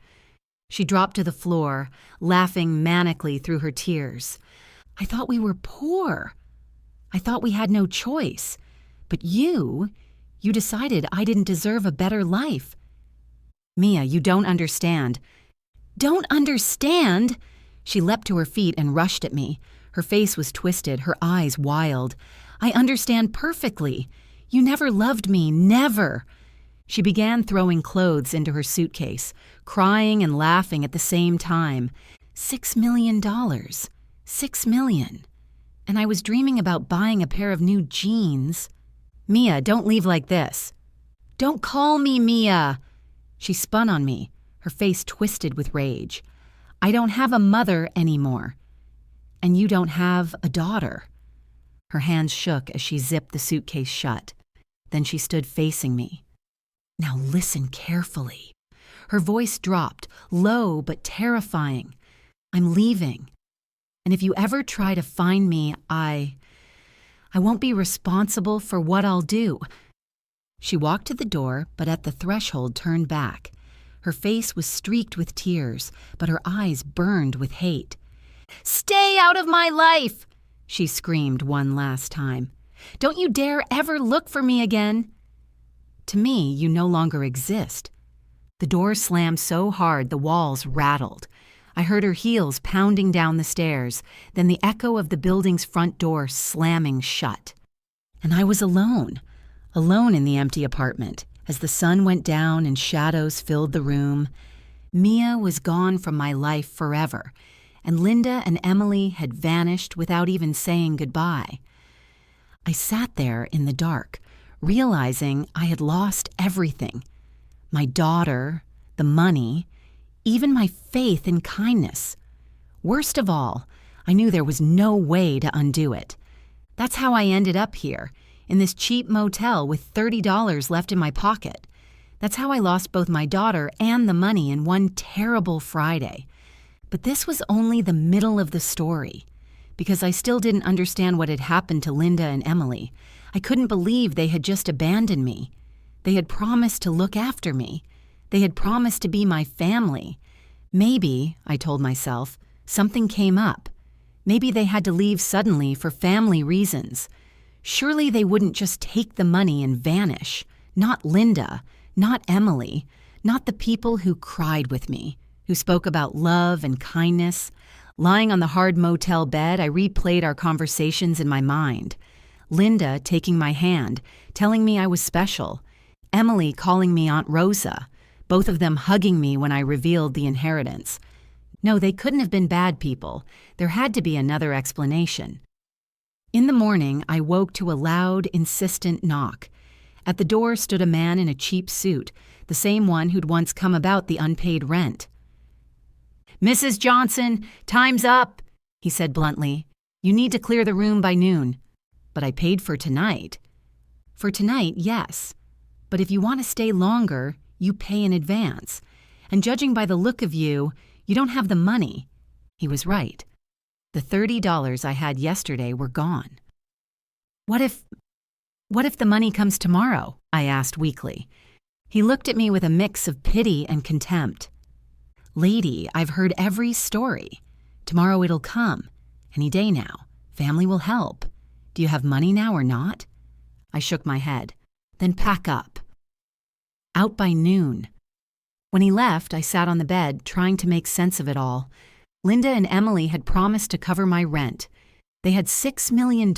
She dropped to the floor, laughing manically through her tears. I thought we were poor. I thought we had no choice. But you decided I didn't deserve a better life. Mia, you don't understand. Don't understand? She leapt to her feet and rushed at me. Her face was twisted, her eyes wild. I understand perfectly. You never loved me, never. She began throwing clothes into her suitcase, crying and laughing at the same time. $6 million. $6 million. And I was dreaming about buying a pair of new jeans. Mia, don't leave like this. Don't call me Mia. She spun on me, her face twisted with rage. I don't have a mother anymore. And you don't have a daughter. Her hands shook as she zipped the suitcase shut. Then she stood facing me. Now listen carefully. Her voice dropped, low but terrifying. I'm leaving. And if you ever try to find me, I won't be responsible for what I'll do. She walked to the door, but at the threshold turned back. Her face was streaked with tears, but her eyes burned with hate. Stay out of my life! She screamed one last time. Don't you dare ever look for me again. To me, you no longer exist. The door slammed so hard the walls rattled. I heard her heels pounding down the stairs, then the echo of the building's front door slamming shut. And I was alone in the empty apartment. As the sun went down and shadows filled the room, Mia was gone from my life forever, and Linda and Emily had vanished without even saying goodbye. I sat there in the dark, realizing I had lost everything. My daughter, the money, even my faith and kindness. Worst of all, I knew there was no way to undo it. That's how I ended up here, in this cheap motel with $30 left in my pocket. That's how I lost both my daughter and the money in one terrible Friday. But this was only the middle of the story, because I still didn't understand what had happened to Linda and Emily. I couldn't believe they had just abandoned me. They had promised to look after me. They had promised to be my family. Maybe, I told myself, something came up. Maybe they had to leave suddenly for family reasons. Surely they wouldn't just take the money and vanish. Not Linda, not Emily, not the people who cried with me, who spoke about love and kindness. Lying on the hard motel bed, I replayed our conversations in my mind. Linda taking my hand, telling me I was special. Emily calling me Aunt Rosa, both of them hugging me when I revealed the inheritance. No, they couldn't have been bad people. There had to be another explanation. In the morning, I woke to a loud, insistent knock. At the door stood a man in a cheap suit, the same one who'd once come about the unpaid rent. Mrs. Johnson, time's up, he said bluntly. You need to clear the room by noon. But I paid for tonight. For tonight, yes. But if you want to stay longer, you pay in advance. And judging by the look of you, you don't have the money. He was right. The $30 I had yesterday were gone. What if the money comes tomorrow? I asked weakly. He looked at me with a mix of pity and contempt. Lady, I've heard every story. Tomorrow it'll come. Any day now. Family will help. Do you have money now or not? I shook my head. Then pack up. Out by noon. When he left, I sat on the bed, trying to make sense of it all. Linda and Emily had promised to cover my rent. They had $6 million.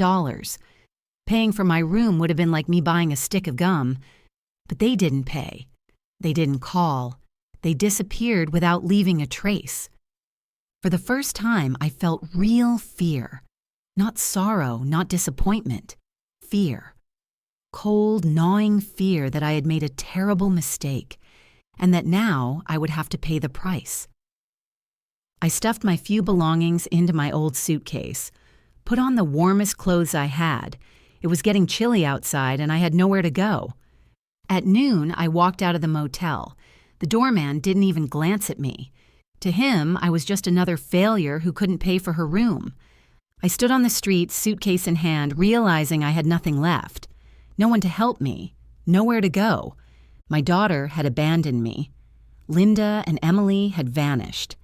Paying for my room would have been like me buying a stick of gum. But they didn't pay. They didn't call. They disappeared without leaving a trace. For the first time, I felt real fear. Not sorrow, not disappointment. Fear. Cold, gnawing fear that I had made a terrible mistake, and that now I would have to pay the price. I stuffed my few belongings into my old suitcase, put on the warmest clothes I had. It was getting chilly outside, and I had nowhere to go. At noon, I walked out of the motel. The doorman didn't even glance at me. To him, I was just another failure who couldn't pay for her room. I stood on the street, suitcase in hand, realizing I had nothing left. No one to help me. Nowhere to go. My daughter had abandoned me. Linda and Emily had vanished.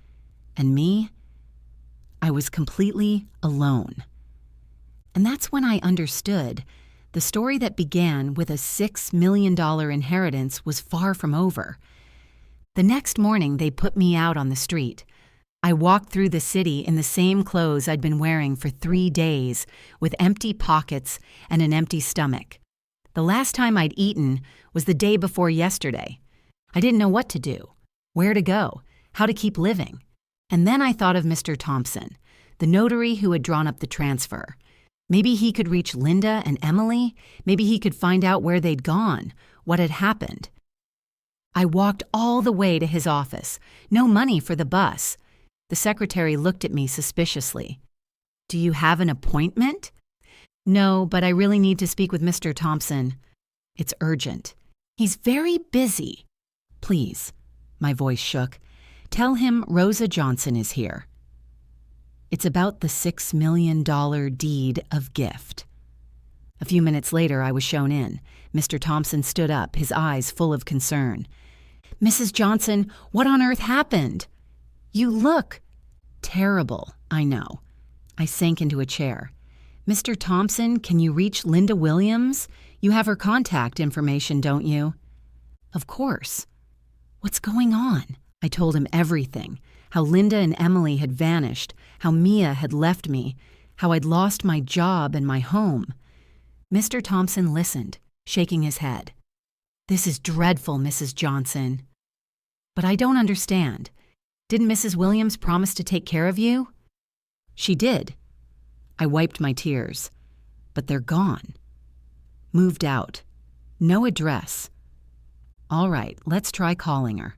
And me? I was completely alone. And that's when I understood the story that began with a $6 million inheritance was far from over. The next morning, they put me out on the street. I walked through the city in the same clothes I'd been wearing for 3 days, with empty pockets and an empty stomach. The last time I'd eaten was the day before yesterday. I didn't know what to do, where to go, how to keep living. And then I thought of Mr. Thompson, the notary who had drawn up the transfer. Maybe he could reach Linda and Emily. Maybe he could find out where they'd gone, what had happened. I walked all the way to his office. No money for the bus. The secretary looked at me suspiciously. "Do you have an appointment?" "No, but I really need to speak with Mr. Thompson. It's urgent. He's very busy." "Please," my voice shook, "tell him Rosa Johnson is here." It's about the $6 million deed of gift. A few minutes later, I was shown in. Mr. Thompson stood up, his eyes full of concern. "Mrs. Johnson, what on earth happened? You look terrible." "I know." I sank into a chair. "Mr. Thompson, can you reach Linda Williams? You have her contact information, don't you?" "Of course." "What's going on?" I told him everything. How Linda and Emily had vanished, how Mia had left me, how I'd lost my job and my home. Mr. Thompson listened, shaking his head. "This is dreadful, Mrs. Johnson." "But I don't understand. Didn't Mrs. Williams promise to take care of you?" "She did." I wiped my tears. "But they're gone. Moved out. No address." "All right, let's try calling her."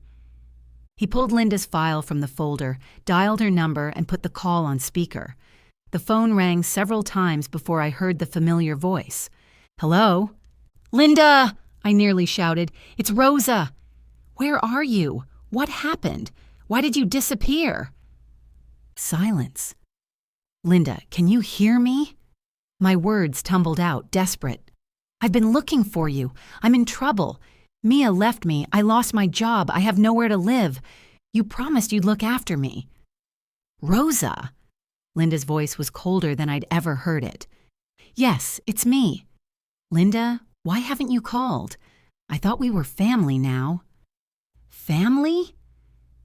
He pulled Linda's file from the folder, dialed her number, and put the call on speaker. The phone rang several times before I heard the familiar voice. "Hello?" "Linda!" I nearly shouted. "It's Rosa." "Where are you? What happened? Why did you disappear?" Silence. "Linda, can you hear me?" My words tumbled out, desperate. "I've been looking for you. I'm in trouble. Mia left me. I lost my job. I have nowhere to live. You promised you'd look after me." "Rosa?" Linda's voice was colder than I'd ever heard it. "Yes, it's me." "Linda, why haven't you called? I thought we were family now." "Family?"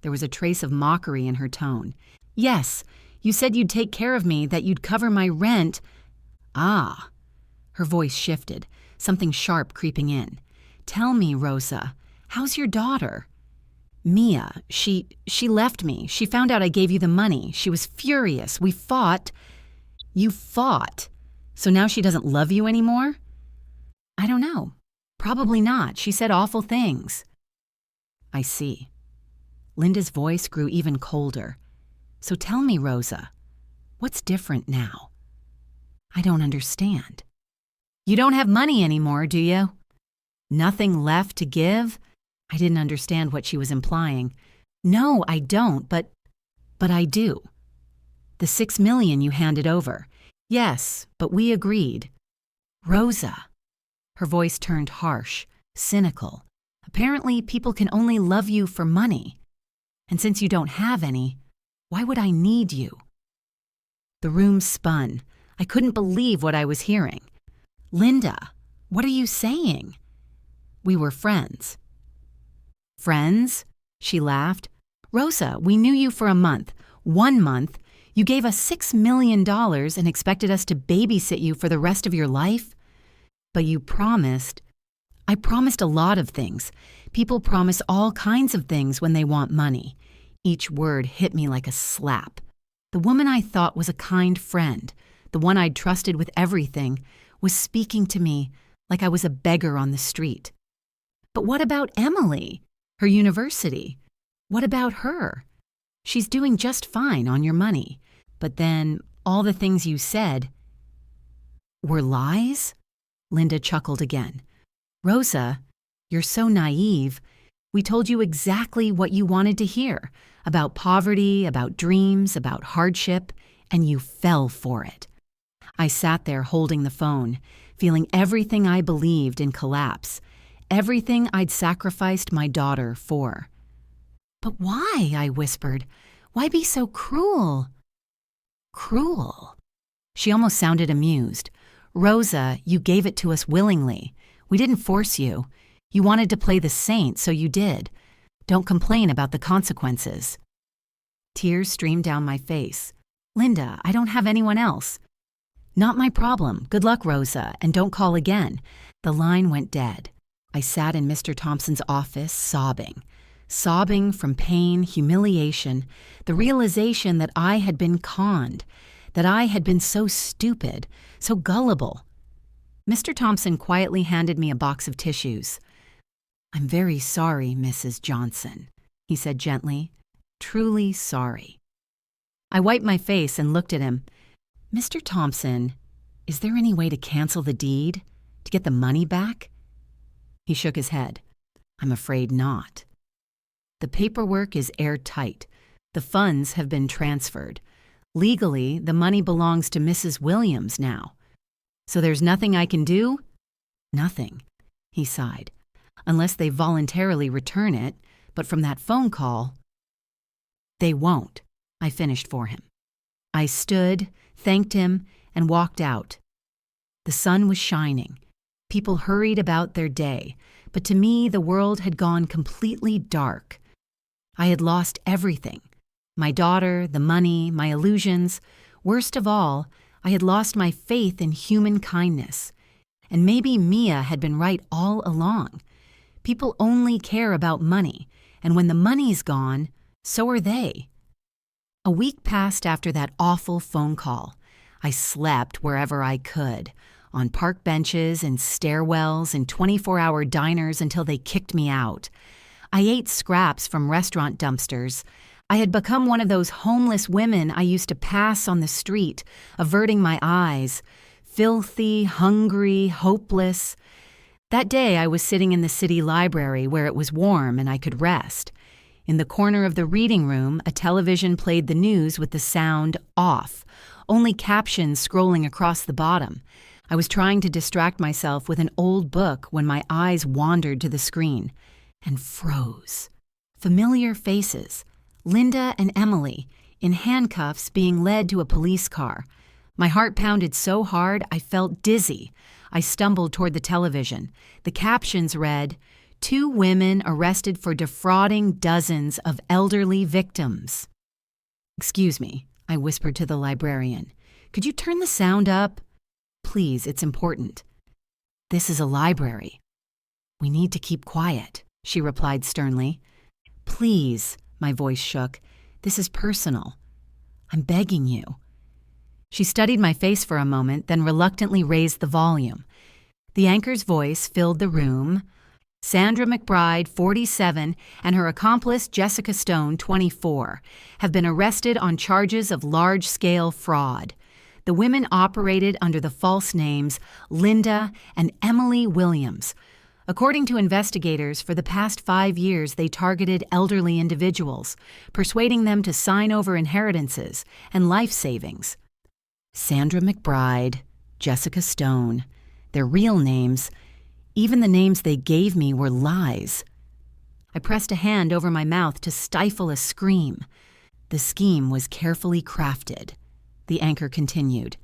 There was a trace of mockery in her tone. "Yes, you said you'd take care of me, that you'd cover my rent." "Ah." Her voice shifted, something sharp creeping in. "Tell me, Rosa, how's your daughter?" "Mia, she left me. She found out I gave you the money. She was furious. We fought." "You fought? So now she doesn't love you anymore?" "I don't know. Probably not. She said awful things." "I see." Linda's voice grew even colder. "So tell me, Rosa, what's different now?" "I don't understand." "You don't have money anymore, do you?" "Nothing left to give?" I didn't understand what she was implying. "No, I don't, but I do." The $6 million you handed over. Yes, but we agreed. Rosa. Her voice turned harsh, cynical. Apparently, people can only love you for money. And since you don't have any, why would I need you? The room spun. I couldn't believe what I was hearing. Linda, what are you saying? We were friends. Friends? She laughed. Rosa, we knew you for a month. 1 month. You gave us $6 million and expected us to babysit you for the rest of your life? But you promised. I promised a lot of things. People promise all kinds of things when they want money. Each word hit me like a slap. The woman I thought was a kind friend, the one I'd trusted with everything, was speaking to me like I was a beggar on the street. But what about Emily? Her university? What about her? She's doing just fine on your money. But then, all the things you said were lies? Linda chuckled again. Rosa, you're so naive. We told you exactly what you wanted to hear, about poverty, about dreams, about hardship, and you fell for it. I sat there holding the phone, feeling everything I believed in collapse, everything I'd sacrificed my daughter for. But why? I whispered. Why be so cruel? Cruel? She almost sounded amused. Rosa, you gave it to us willingly. We didn't force you. You wanted to play the saint, so you did. Don't complain about the consequences. Tears streamed down my face. Linda, I don't have anyone else. Not my problem. Good luck, Rosa, and don't call again. The line went dead. I sat in Mr. Thompson's office, sobbing from pain, humiliation, the realization that I had been conned, that I had been so stupid, so gullible. Mr. Thompson quietly handed me a box of tissues. I'm very sorry, Mrs. Johnson, he said gently, truly sorry. I wiped my face and looked at him. Mr. Thompson, is there any way to cancel the deed, to get the money back? He shook his head. I'm afraid not. The paperwork is airtight. The funds have been transferred. Legally, the money belongs to Mrs. Williams now. So there's nothing I can do? Nothing, he sighed. Unless they voluntarily return it, but from that phone call, they won't, I finished for him. I stood, thanked him, and walked out. The sun was shining. People hurried about their day, but to me the world had gone completely dark. I had lost everything. My daughter, the money, my illusions. Worst of all, I had lost my faith in human kindness. And maybe Mia had been right all along. People only care about money, and when the money's gone, so are they. A week passed after that awful phone call. I slept wherever I could, on park benches and stairwells and 24-hour diners until they kicked me out. I ate scraps from restaurant dumpsters. I had become one of those homeless women I used to pass on the street, averting my eyes, filthy, hungry, hopeless. That day I was sitting in the city library where it was warm and I could rest. In the corner of the reading room, a television played the news with the sound off, only captions scrolling across the bottom. I was trying to distract myself with an old book when my eyes wandered to the screen and froze. Familiar faces. Linda and Emily, in handcuffs being led to a police car. My heart pounded so hard I felt dizzy. I stumbled toward the television. The captions read, 2 women arrested for defrauding dozens of elderly victims. Excuse me, I whispered to the librarian. Could you turn the sound up? Please, it's important. This is a library. We need to keep quiet, she replied sternly. Please, my voice shook. This is personal. I'm begging you. She studied my face for a moment, then reluctantly raised the volume. The anchor's voice filled the room. Sandra McBride, 47, and her accomplice, Jessica Stone, 24, have been arrested on charges of large-scale fraud. The women operated under the false names Linda and Emily Williams. According to investigators, for the past 5 years they targeted elderly individuals, persuading them to sign over inheritances and life savings. Sandra McBride, Jessica Stone, their real names, even the names they gave me were lies. I pressed a hand over my mouth to stifle a scream. The scheme was carefully crafted. The anchor continued.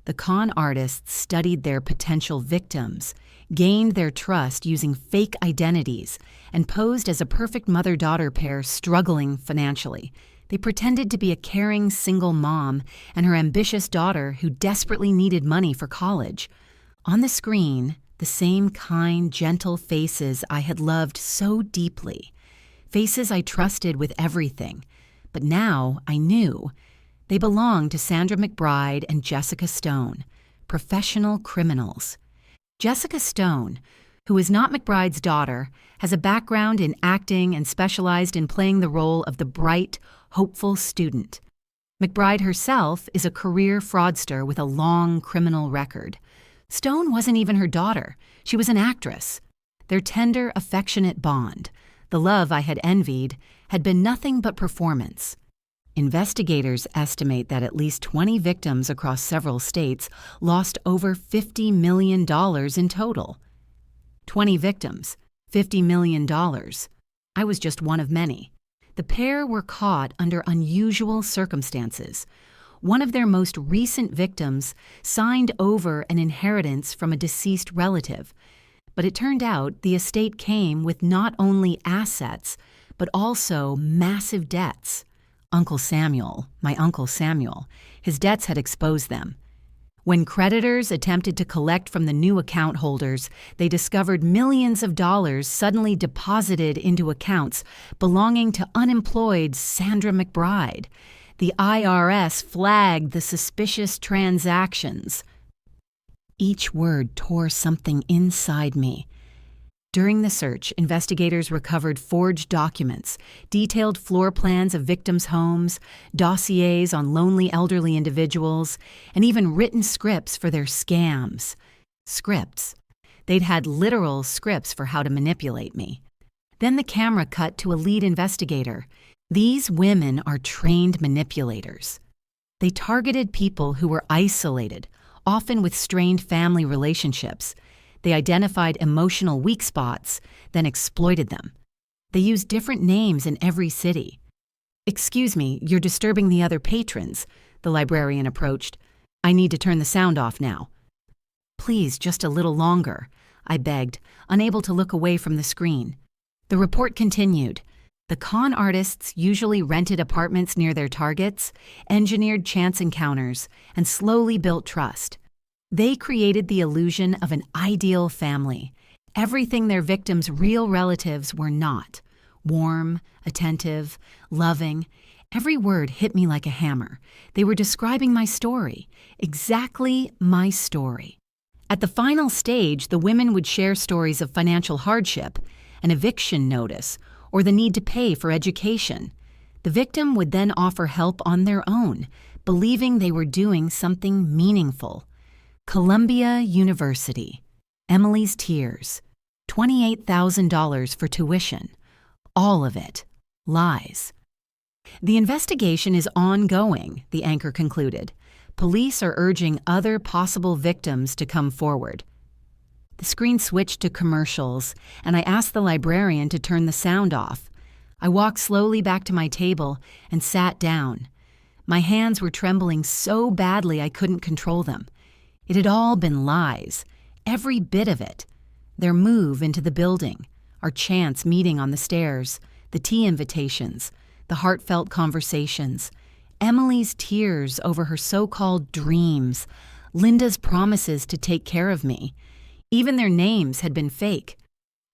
The con artists studied their potential victims, gained their trust using fake identities, and posed as a perfect mother-daughter pair struggling financially. They pretended to be a caring single mom and her ambitious daughter who desperately needed money for college. On the screen, the same kind, gentle faces I had loved so deeply. Faces I trusted with everything. But now I knew. They belonged to Sandra McBride and Jessica Stone, professional criminals. Jessica Stone, who is not McBride's daughter, has a background in acting and specialized in playing the role of the bright, hopeful student. McBride herself is a career fraudster with a long criminal record. Stone wasn't even her daughter. She was an actress. Their tender, affectionate bond, the love I had envied, had been nothing but performance. Investigators estimate that at least 20 victims across several states lost over $50 million in total. 20 victims, $50 million. I was just one of many. The pair were caught under unusual circumstances. One of their most recent victims signed over an inheritance from a deceased relative, but it turned out the estate came with not only assets, but also massive debts. My Uncle Samuel, his debts had exposed them. When creditors attempted to collect from the new account holders, they discovered millions of dollars suddenly deposited into accounts belonging to unemployed Sandra McBride. The IRS flagged the suspicious transactions. Each word tore something inside me. During the search, investigators recovered forged documents, detailed floor plans of victims' homes, dossiers on lonely elderly individuals, and even written scripts for their scams. Scripts. They'd had literal scripts for how to manipulate me. Then the camera cut to a lead investigator. These women are trained manipulators. They targeted people who were isolated, often with strained family relationships. They identified emotional weak spots, then exploited them. They used different names in every city. "Excuse me, you're disturbing the other patrons," the librarian approached. "I need to turn the sound off now." "Please, just a little longer," I begged, unable to look away from the screen. The report continued. The con artists usually rented apartments near their targets, engineered chance encounters, and slowly built trust. They created the illusion of an ideal family, everything their victims' real relatives were not. Warm, attentive, loving. Every word hit me like a hammer. They were describing my story, exactly my story. At the final stage, the women would share stories of financial hardship, an eviction notice, or the need to pay for education. The victim would then offer help on their own, believing they were doing something meaningful. Columbia University. Emily's tears. $28,000 for tuition. All of it. Lies. The investigation is ongoing, the anchor concluded. Police are urging other possible victims to come forward. The screen switched to commercials, and I asked the librarian to turn the sound off. I walked slowly back to my table and sat down. My hands were trembling so badly I couldn't control them. It had all been lies, every bit of it. Their move into the building, our chance meeting on the stairs, the tea invitations, the heartfelt conversations, Emily's tears over her so-called dreams, Linda's promises to take care of me. Even their names had been fake.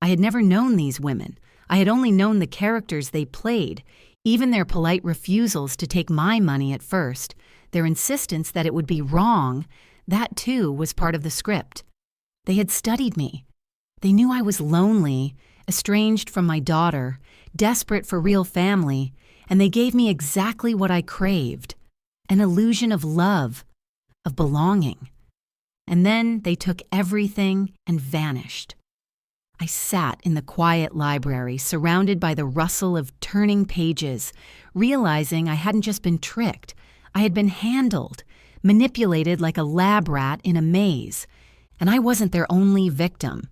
I had never known these women. I had only known the characters they played, even their polite refusals to take my money at first, their insistence that it would be wrong. That, too, was part of the script. They had studied me. They knew I was lonely, estranged from my daughter, desperate for real family, and they gave me exactly what I craved, an illusion of love, of belonging. And then they took everything and vanished. I sat in the quiet library, surrounded by the rustle of turning pages, realizing I hadn't just been tricked. I had been handled, manipulated like a lab rat in a maze. And I wasn't their only victim.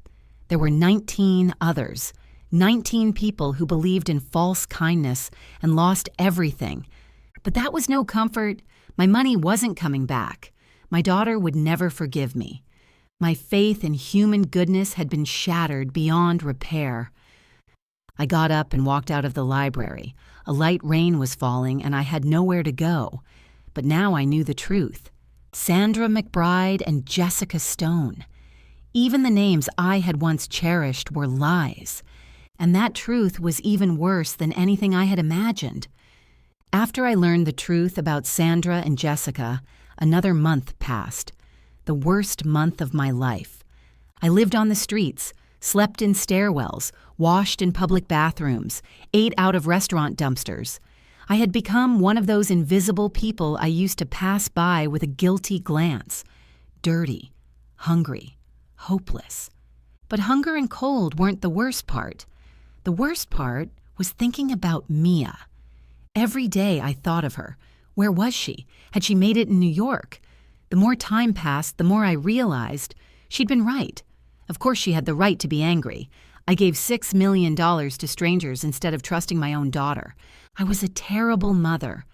There were 19 others, 19 people who believed in false kindness and lost everything. But that was no comfort. My money wasn't coming back. My daughter would never forgive me. My faith in human goodness had been shattered beyond repair. I got up and walked out of the library. A light rain was falling and I had nowhere to go. But now I knew the truth. Sandra McBride and Jessica Stone. Even the names I had once cherished were lies. And that truth was even worse than anything I had imagined. After I learned the truth about Sandra and Jessica, another month passed. The worst month of my life. I lived on the streets, slept in stairwells, washed in public bathrooms, ate out of restaurant dumpsters. I had become one of those invisible people I used to pass by with a guilty glance. Dirty, hungry, hopeless. But hunger and cold weren't the worst part. The worst part was thinking about Mia. Every day I thought of her. Where was she? Had she made it in New York? The more time passed, the more I realized she'd been right. Of course she had the right to be angry. I gave $6 million to strangers instead of trusting my own daughter. I was a terrible mother.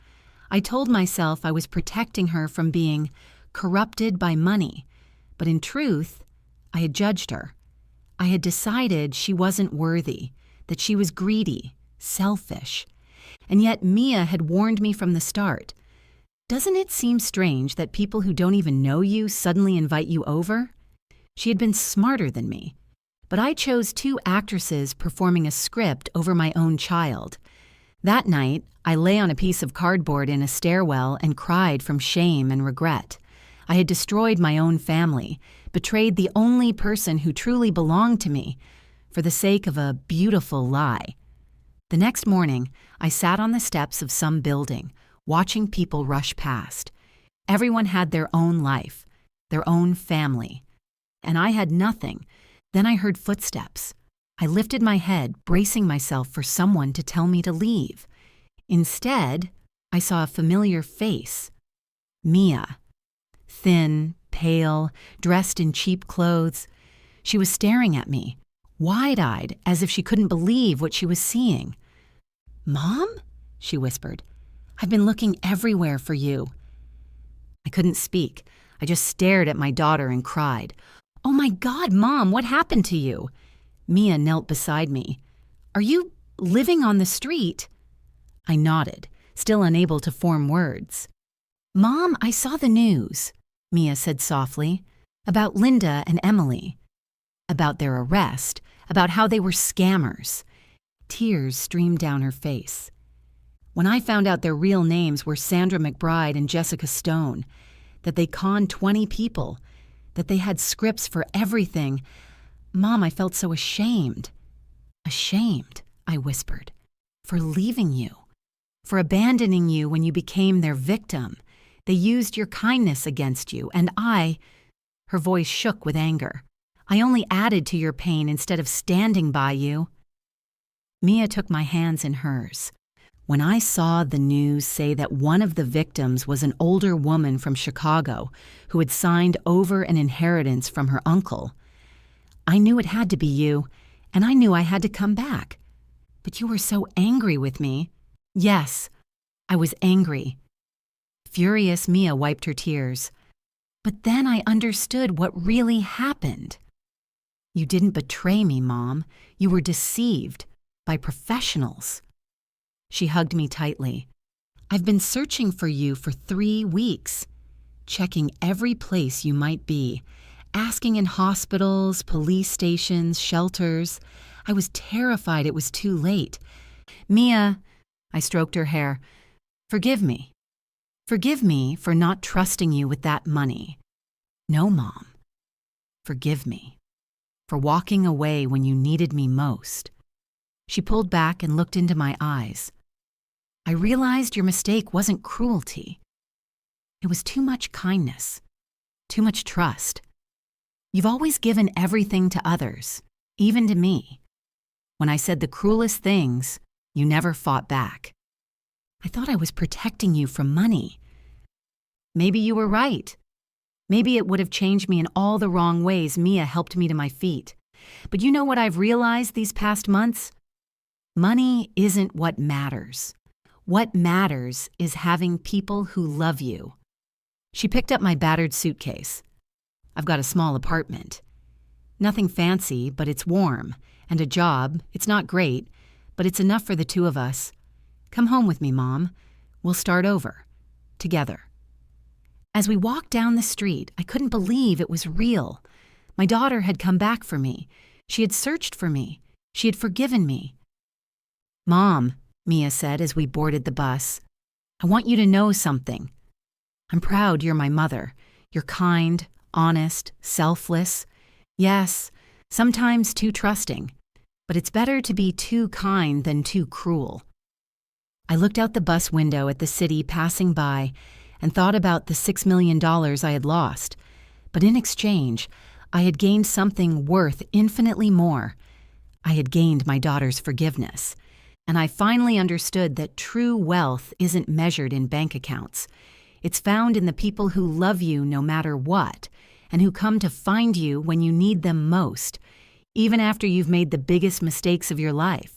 I told myself I was protecting her from being corrupted by money. But in truth, I had judged her. I had decided she wasn't worthy, that she was greedy, selfish. And yet Mia had warned me from the start. Doesn't it seem strange that people who don't even know you suddenly invite you over? She had been smarter than me. But I chose 2 actresses performing a script over my own child. That night, I lay on a piece of cardboard in a stairwell and cried from shame and regret. I had destroyed my own family, betrayed the only person who truly belonged to me, for the sake of a beautiful lie. The next morning, I sat on the steps of some building, watching people rush past. Everyone had their own life, their own family. And I had nothing. Then I heard footsteps. I lifted my head, bracing myself for someone to tell me to leave. Instead, I saw a familiar face. Mia. Thin, pale, dressed in cheap clothes. She was staring at me, wide-eyed, as if she couldn't believe what she was seeing. "Mom?" she whispered. "I've been looking everywhere for you." I couldn't speak. I just stared at my daughter and cried. "Oh my God, Mom, what happened to you?" Mia knelt beside me. "Are you living on the street?" I nodded, still unable to form words. "Mom, I saw the news," Mia said softly, "about Linda and Emily, about their arrest, about how they were scammers." Tears streamed down her face. When I found out their real names were Sandra McBride and Jessica Stone, that they conned 20 people, that they had scripts for everything, Mom, I felt so ashamed. "Ashamed," I whispered, "for leaving you, for abandoning you when you became their victim. They used your kindness against you, and her voice shook with anger. "I only added to your pain instead of standing by you." Mia took my hands in hers. When I saw the news say that one of the victims was an older woman from Chicago who had signed over an inheritance from her uncle, I knew it had to be you, and I knew I had to come back. "But you were so angry with me." "Yes, I was angry." Furious, Mia wiped her tears. "But then I understood what really happened. You didn't betray me, Mom. You were deceived by professionals." She hugged me tightly. "I've been searching for you for 3 weeks, checking every place you might be, asking in hospitals, police stations, shelters. I was terrified it was too late. Mia," I stroked her hair, "forgive me. Forgive me for not trusting you with that money. No, Mom. Forgive me for walking away when you needed me most." She pulled back and looked into my eyes. "I realized your mistake wasn't cruelty. It was too much kindness, too much trust. You've always given everything to others, even to me. When I said the cruelest things, you never fought back. I thought I was protecting you from money. Maybe you were right. Maybe it would have changed me in all the wrong ways Mia helped me to my feet. But you know what I've realized these past months? Money isn't what matters. What matters is having people who love you. She picked up my battered suitcase. I've got a small apartment. Nothing fancy, but it's warm. And a job, it's not great, but it's enough for the two of us. Come home with me, Mom. We'll start over. Together. As we walked down the street, I couldn't believe it was real. My daughter had come back for me. She had searched for me. She had forgiven me. Mom, Mia said as we boarded the bus, I want you to know something. I'm proud you're my mother. You're kind, honest, selfless. Yes, sometimes too trusting. But it's better to be too kind than too cruel. I looked out the bus window at the city passing by and thought about the $6 million I had lost. But in exchange, I had gained something worth infinitely more. I had gained my daughter's forgiveness. And I finally understood that true wealth isn't measured in bank accounts. It's found in the people who love you no matter what, and who come to find you when you need them most, even after you've made the biggest mistakes of your life.